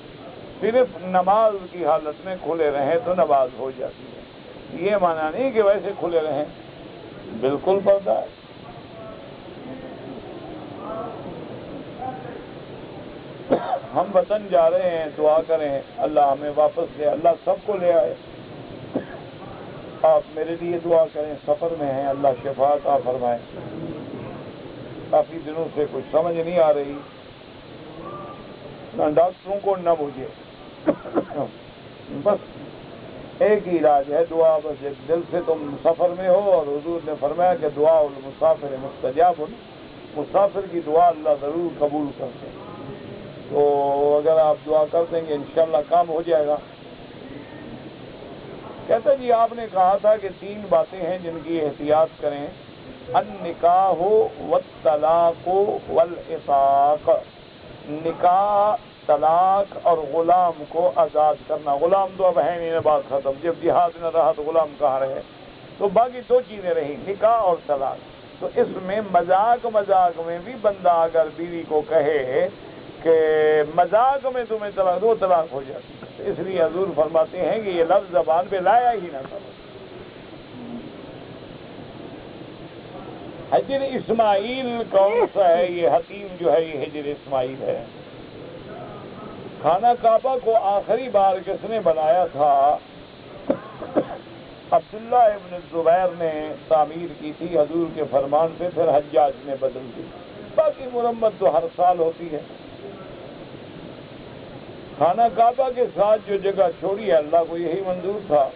صرف نماز کی حالت میں کھلے رہیں تو نماز ہو جاتی ہے، یہ معنی نہیں کہ ویسے کھلے رہیں، بالکل پردہ ہے۔ ہم وطن جا رہے ہیں، دعا کریں اللہ ہمیں واپس لے، اللہ سب کو لے آئے۔ آپ میرے لیے دعا کریں، سفر میں ہیں، اللہ شفا عطا فرمائے۔ کافی دنوں سے کچھ سمجھ نہیں آ رہی، نہ ڈاکٹروں کو نہ مجھے، بس ایک ہی علاج ہے دعا۔ بس ایک دل سے تم سفر میں ہو، اور حضور نے فرمایا کہ دعا المسافر مستجاب، مسافر کی دعا اللہ ضرور قبول کرتے ہیں۔ تو اگر آپ دعا کر دیں گے انشاءاللہ کام ہو جائے گا۔ کہتا جی آپ نے کہا تھا کہ 3 باتیں ہیں جن کی احتیاط کریں، النکاح والطلاق والعتاق، نکاح، طلاق اور غلام کو آزاد کرنا۔ غلام تو اب ہے نہیں، بات ختم، جب جہاد نہ رہا تو غلام کہاں رہے، تو باقی 2 چیزیں رہیں، نکاح اور طلاق۔ تو اس میں مذاق میں بھی بندہ اگر بیوی کو کہے کہ مذاق میں تمہیں طلاق دو، طلاق ہو جاتی ہے۔ اس لیے حضور فرماتے ہیں کہ یہ لفظ زبان پہ لایا ہی نہ کرو۔ حجر اسماعیل کون سا ہے؟ یہ حتیم جو ہے یہ حجر اسماعیل ہے۔ خانہ کعبہ کو آخری بار کس نے بنایا تھا؟ عبداللہ ابن الزبیر نے تعمیر کی تھی حضور کے فرمان پہ، پھر حجاج نے بدل دی۔ باقی مرمت تو ہر سال ہوتی ہے۔ خانہ کعبہ کے ساتھ جو جگہ چھوڑی ہے اللہ کو یہی منظور تھا۔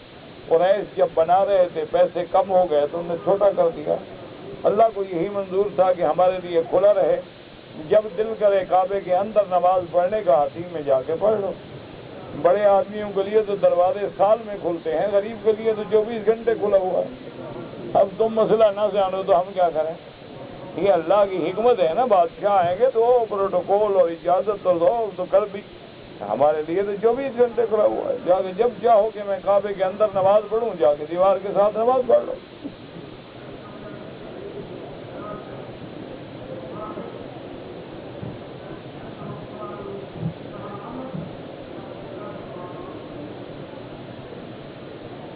قریش جب بنا رہے تھے پیسے کم ہو گئے تو انہوں نے چھوٹا کر دیا۔ اللہ کو یہی منظور تھا کہ ہمارے لیے کھلا رہے، جب دل کرے کعبے کے اندر نماز پڑھنے کا حتیم میں جا کے پڑھ لو۔ بڑے آدمیوں کے لیے تو دروازے سال میں کھلتے ہیں، غریب کے لیے تو 24 گھنٹے کھلا ہوا ہے۔ اب تم مسئلہ نہ جانو تو ہم کیا کریں؟ یہ اللہ کی حکمت ہے نا، بادشاہ آئیں گے تو پروٹوکول اور اجازت تو کر بھی، ہمارے لیے تو 24 گھنٹے کھلا ہوا ہے۔ جا کے جب چاہو کہ میں کعبے کے اندر نماز پڑھوں، جا کے دیوار کے ساتھ نماز پڑھ لو۔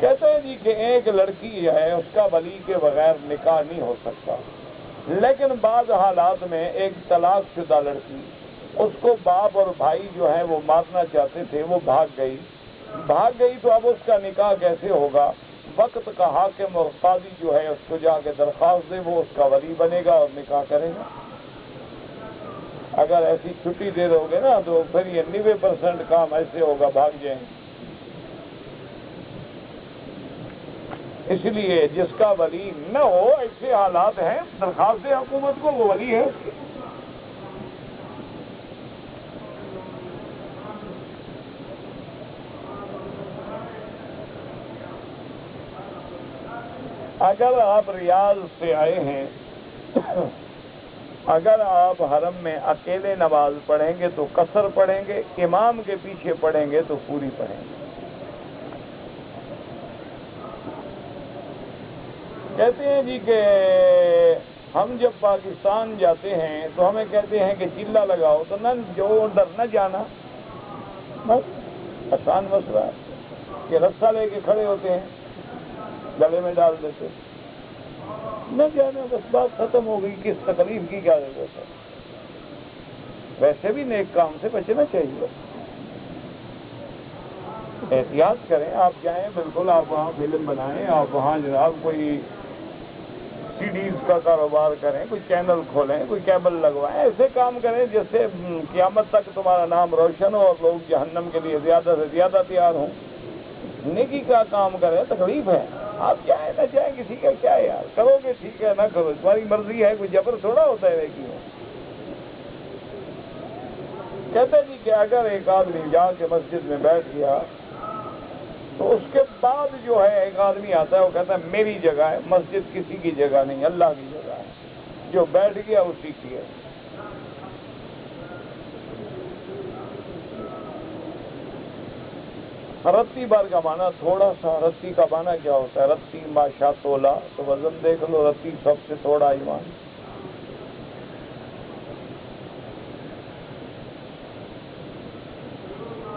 کہتے ہیں جی کہ ایک لڑکی ہے، اس کا ولی کے بغیر نکاح نہیں ہو سکتا، لیکن بعض حالات میں ایک طلاق شدہ لڑکی، اس کو باپ اور بھائی جو ہیں وہ مارنا چاہتے تھے، وہ بھاگ گئی تو اب اس کا نکاح کیسے ہوگا؟ وقت کا حاکم اور قاضی جو ہے اس کو جا کے درخواست دے، وہ اس کا ولی بنے گا اور نکاح کرے گا۔ اگر ایسی چھٹی دے دو گے نا تو پھر یہ 90% کام ایسے ہوگا، بھاگ جائیں گے۔ اس لیے جس کا ولی نہ ہو، ایسے حالات ہیں، درخواست حکومت کو، وہ ولی ہے اس کی۔ اگر آپ ریاض سے آئے ہیں، اگر آپ حرم میں اکیلے نماز پڑھیں گے تو قصر پڑھیں گے، امام کے پیچھے پڑھیں گے تو پوری پڑھیں گے۔ کہتے ہیں جی کہ ہم جب پاکستان جاتے ہیں تو ہمیں کہتے ہیں کہ چلہ لگاؤ، تو نہ جو ادھر نہ جانا، بس آسان مسئلہ ہے کہ رسہ لے کے کھڑے ہوتے ہیں، گلے میں ڈال دیتے، نہ جانا، بس بات ختم ہو گئی، کس تکلیف کی کیا ضرورت ہے؟ ویسے بھی نیک کام سے بچنا چاہیے، احتیاط کریں۔ آپ جائیں بالکل، آپ وہاں فلم بنائیں، آپ وہاں جناب کوئی سی ڈیز کا کاروبار کریں، کوئی چینل کھولیں، کوئی کیبل لگوائیں، ایسے کام کریں جس سے قیامت تک تمہارا نام روشن ہو اور لوگ جہنم کے لیے زیادہ سے زیادہ تیار ہوں۔ نیکی کا کام کریں، تکلیف ہے، آپ چاہیں نہ چاہیں کسی کا کیا ہے یار، کرو گے ٹھیک ہے، نہ کرو تمہاری مرضی ہے، کوئی جبر تھوڑا ہوتا ہے نیکی میں۔ کہتے جی کہ اگر ایک آدمی جا کے مسجد میں بیٹھ گیا تو اس کے بعد جو ہے ایک آدمی آتا ہے، وہ کہتا ہے میری جگہ ہے، مسجد کسی کی جگہ نہیں، اللہ کی جگہ ہے، جو بیٹھ گیا اسی کی ہے۔ رتی بار کا معنی تھوڑا سا، رتی کا معنی کیا ہوتا ہے؟ رتی ماشا تولا، تو وزن دیکھ لو، رتی سب سے تھوڑا ایمان۔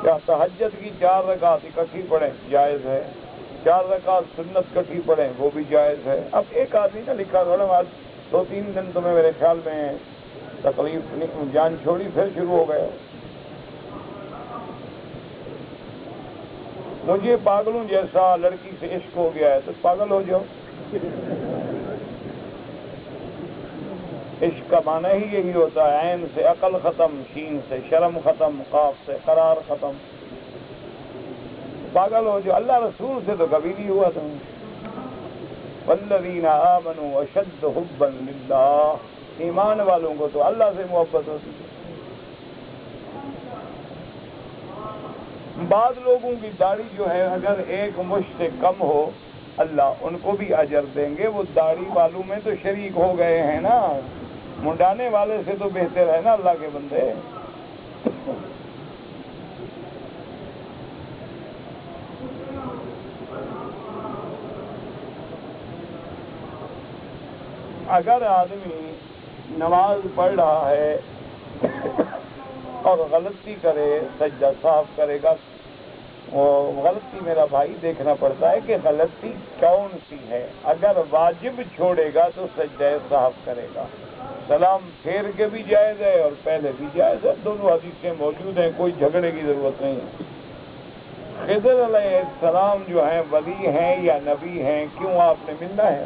کیا تہجد کی 4 رکعت اکٹھی پڑھیں جائز ہے، 4 رکعت سنت اکٹھی پڑھیں وہ بھی جائز ہے۔ اب ایک آدمی نے لکھا تھوڑا، آج 2-3 دن تمہیں میرے خیال میں تکلیف جان چھوڑی، پھر شروع ہو گیا۔ مجھے پاگلوں جیسا لڑکی سے عشق ہو گیا ہے تو پاگل ہو جاؤ. عشق کا معنی ہی یہی ہوتا ہے، عین سے عقل ختم، شین سے شرم ختم، قاف سے قرار ختم. پاگل ہو جو. اللہ رسول سے تو کبھی نہیں ہوا تم. والذین آمنوا اشد حبا للہ، ایمان والوں کو تو اللہ سے محبت ہوتی ہے. بعض لوگوں کی داڑھی جو ہے اگر ایک مشت سے کم ہو اللہ ان کو بھی اجر دیں گے، وہ داڑھی والوں میں تو شریک ہو گئے ہیں نا. منڈانے والے سے تو بہتر ہے نا اللہ کے بندے. اگر آدمی نماز پڑھ رہا ہے اور غلطی کرے، سجدہ صاف کرے گا. وہ غلطی میرا بھائی دیکھنا پڑتا ہے کہ غلطی کون سی ہے. اگر واجب چھوڑے گا تو سجدہ صاف کرے گا. سلام پھیر کے بھی جائز ہے اور پہلے بھی جائز ہے، دونوں حدیثیں موجود ہیں، کوئی جھگڑے کی ضرورت نہیں ہے. خضر علیہ السلام جو ہیں ولی ہیں یا نبی ہیں، کیوں آپ نے ملنا ہے؟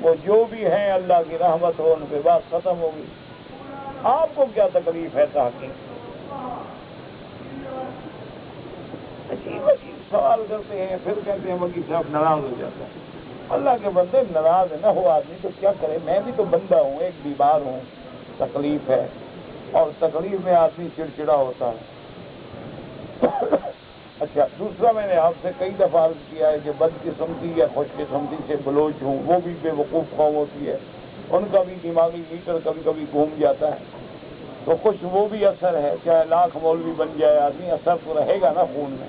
وہ جو بھی ہیں اللہ کی رحمت ہو، ان پہ بات ختم ہوگی. آپ کو کیا تکلیف ہے تحقیق؟ عجیب عجیب سوال کرتے ہیں، پھر کہتے ہیں وکیل صاحب ناراض ہو جاتا ہے. اللہ کے بندے ناراض نہ ہو آدمی تو کیا کرے؟ میں بھی تو بندہ ہوں، ایک بیمار ہوں، تکلیف ہے، اور تکلیف میں آدمی چڑچڑا ہوتا ہے. اچھا دوسرا، میں نے آپ سے کئی دفعہ عرض کیا ہے کہ بدقسمتی یا خوش قسمتی سے بلوچ ہوں، وہ بھی بے وقوف قوم ہوتی ہے، ان کا بھی دماغی میٹر کبھی کبھی گھوم جاتا ہے. تو کچھ وہ بھی اثر ہے، چاہے لاکھ مولوی بن جائے آدمی، اثر تو رہے گا نا خون میں.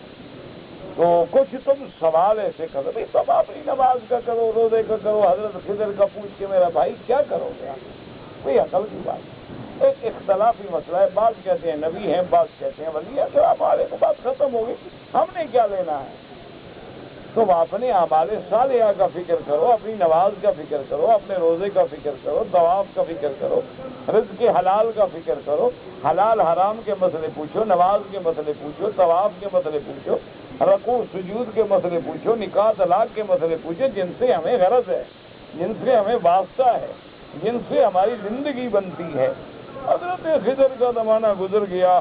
تو کچھ تم سوال ایسے کرو بھائی، تم اپنی نماز کا کرو، روزے کا کرو، حضرت خضر کا پوچھ کے میرا بھائی کیا کرو گے آپ؟ کوئی عقل کی بات. ایک اختلافی مسئلہ ہے، بعض کہتے ہیں نبی ہیں، بعض کہتے ہیں ولی ہے. تو ہمارے کو بات ختم ہو گئی، ہم نے کیا لینا ہے؟ تم اپنے اعمال صالحہ کا فکر کرو، اپنی نماز کا فکر کرو، اپنے روزے کا فکر کرو، طواف کا فکر کرو، رزق حلال کا فکر کرو، حلال حرام کے مسئلے پوچھو، نماز کے مسئلے پوچھو، طواف کے مسئلے پوچھو، رکوع سجود کے مسئلے پوچھو، نکاح طلاق کے مسئلے پوچھو، جن سے ہمیں غرض ہے، جن سے ہمیں واسطہ ہے، جن سے ہماری زندگی بنتی ہے. حضرت خضر کا زمانہ گزر گیا.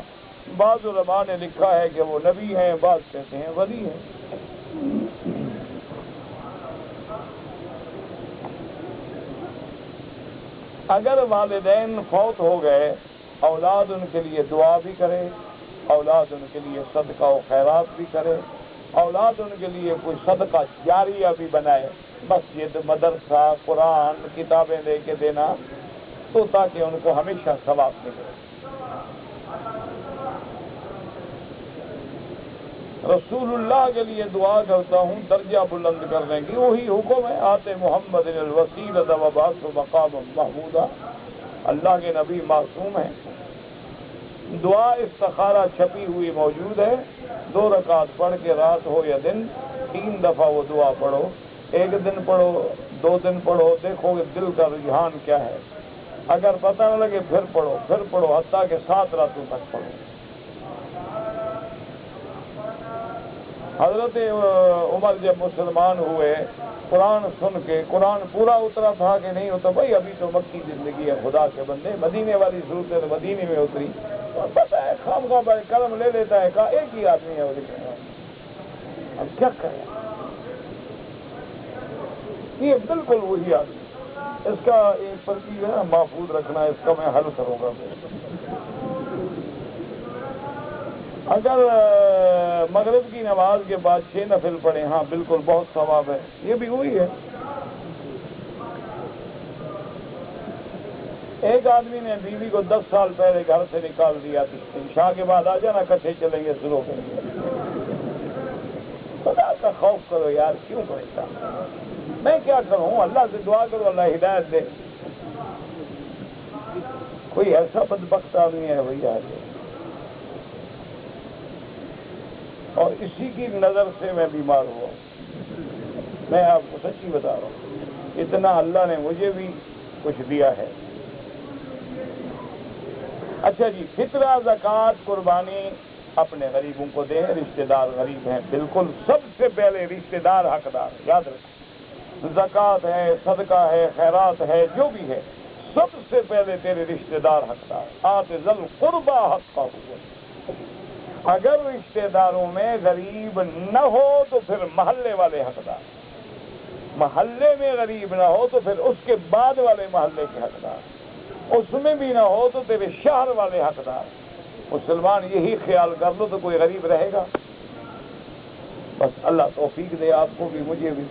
بعض علماء نے لکھا ہے کہ وہ نبی ہیں، بعض کہتے ہیں ولی ہیں. اگر والدین فوت ہو گئے، اولاد ان کے لیے دعا بھی کرے، اولاد ان کے لیے صدقہ و خیرات بھی کرے، اولاد ان کے لیے کوئی صدقہ جاریہ بھی بنائے، مسجد، مدرسہ، قرآن، کتابیں لے کے دینا، تو تاکہ ان کو ہمیشہ ثواب ملے. رسول اللہ کے لیے دعا کرتا ہوں درجہ بلند کرنے کی، وہی حکم ہے. آتے محمد الوسیلۃ وبعثہ مقاما محمودا. اللہ کے نبی معصوم ہیں. دعا استخارہ چھپی ہوئی موجود ہے. 2 رکعت پڑھ کے رات ہو یا دن 3 دفعہ وہ دعا پڑھو. ایک دن پڑھو، 2 دن پڑھو، دیکھو گے دل کا رجحان کیا ہے. اگر پتہ نہ لگے پھر پڑھو، حتیٰ کہ 7 راتوں تک پڑھو. حضرت عمر جب مسلمان ہوئے، قرآن سن کے، قرآن پورا اترا تھا کہ نہیں ہوتا؟ بھائی ابھی تو مکی زندگی ہے، خدا کے بندے، مدینے والی صورتیں تو مدینے میں اتری. پتہ ہے خام خواہ بھائی قلم لے لیتا ہے، کہا ایک ہی آدمی ہے وہ لکھ رہا ہے، اب کیا کریں؟ یہ بالکل وہی آدمی. اس کا ایک پرچی ہے نا محفوظ رکھنا، اس کا میں حل کروں گا. اگر مغرب کی نماز کے بعد 6 نفل پڑھیں، ہاں بالکل بہت ثواب ہے. یہ بھی وہی ہے. ایک آدمی نے بیوی کو 10 سال پہلے گھر سے نکال دیا تھی، عشاء کے بعد آ جانا، کٹھے چلیں گے شروع کریں گے. خدا کا خوف کرو یار، کیوں پریشان؟ میں کیا کروں؟ اللہ سے دعا کرو اللہ ہدایت دے. کوئی ایسا بدبخت آدمی ہے وہی آ جائے. اور اسی کی نظر سے میں بیمار ہوا. میں آپ کو سچی بتا رہا ہوں، اتنا اللہ نے مجھے بھی کچھ دیا ہے. اچھا جی، فطرہ، زکوٰۃ، قربانی اپنے غریبوں کو دیں. رشتہ دار غریب ہیں بالکل سب سے پہلے رشتہ دار حقدار. یاد رکھو زکوٰۃ ہے, صدقہ ہے, خیرات ہے, جو بھی ہے سب سے پہلے تیرے رشتہ دار حقدار. آت ذل قربا حقہ. اگر رشتہ داروں میں غریب نہ ہو تو پھر محلے والے حقدار. محلے میں غریب نہ ہو تو پھر اس کے بعد والے محلے کے حقدار. اس میں بھی نہ ہو تو تیرے شہر والے حقدار. مسلمان یہی خیال کر لو تو کوئی غریب رہے گا. بس اللہ توفیق دے آپ کو بھی مجھے بھی.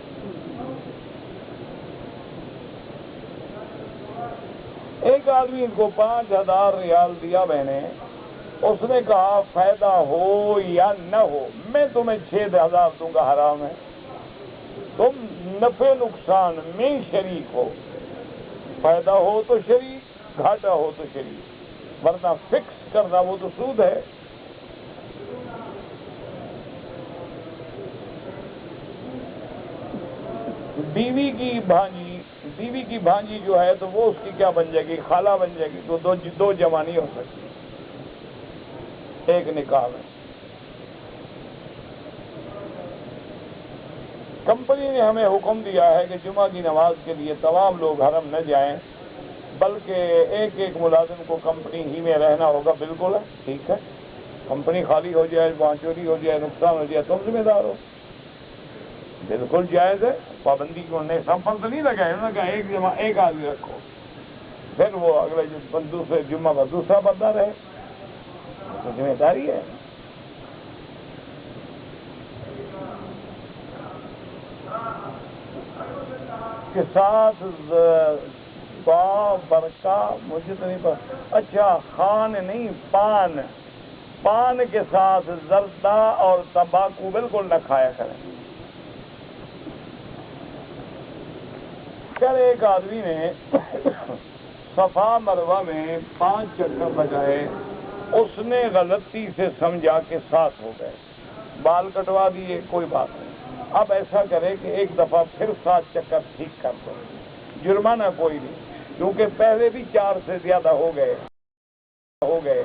ایک آدمی ان کو 5,000 ریال دیا میں نے. اس نے کہا فائدہ ہو یا نہ ہو میں تمہیں 6,000 دوں گا. حرام ہے. تم نفع نقصان میں شریک ہو. فائدہ ہو تو شریک, گھاٹا ہو تو شریک, ورنہ فکس کرنا وہ تو سود ہے. بیوی کی بھانجی جو ہے تو وہ اس کی کیا بن جائے گی؟ خالہ بن جائے گی. تو دو جمع نہیں ہو سکتی ایک نکاح میں. کمپنی نے ہمیں حکم دیا ہے کہ جمعہ کی نماز کے لیے تمام لوگ حرم نہ جائیں, بلکہ ایک ملازم کو کمپنی ہی میں رہنا ہوگا. بالکل ہے, ٹھیک ہے. کمپنی خالی ہو جائے, وہاں چوری ہو جائے, نقصان ہو جائے, تم ذمہ دار ہو. بالکل جائز ہے. پابندی کو انہوں نے سمپل تو نہیں لگایا. انہوں نے کہا ایک آدمی رکھو, پھر وہ اگلے دوسرے جمعہ کا دوسرا بندہ رہے. تو ذمہ داری ہے. کے ساتھ برقع مجھے تو نہیں پتا. اچھا خان نہیں, پان کے ساتھ زردہ اور تمباکو بالکل نہ کھایا کریں. کل ایک آدمی نے صفا مروہ میں 5 چکر لگائے. اس نے غلطی سے سمجھا کہ 7 ہو گئے. بال کٹوا دیے, کوئی بات نہیں. اب ایسا کرے کہ ایک دفعہ پھر 7 چکر ٹھیک کر دو. جرمانہ کوئی نہیں, کیونکہ پہلے بھی 4 سے زیادہ ہو گئے. ہو گئے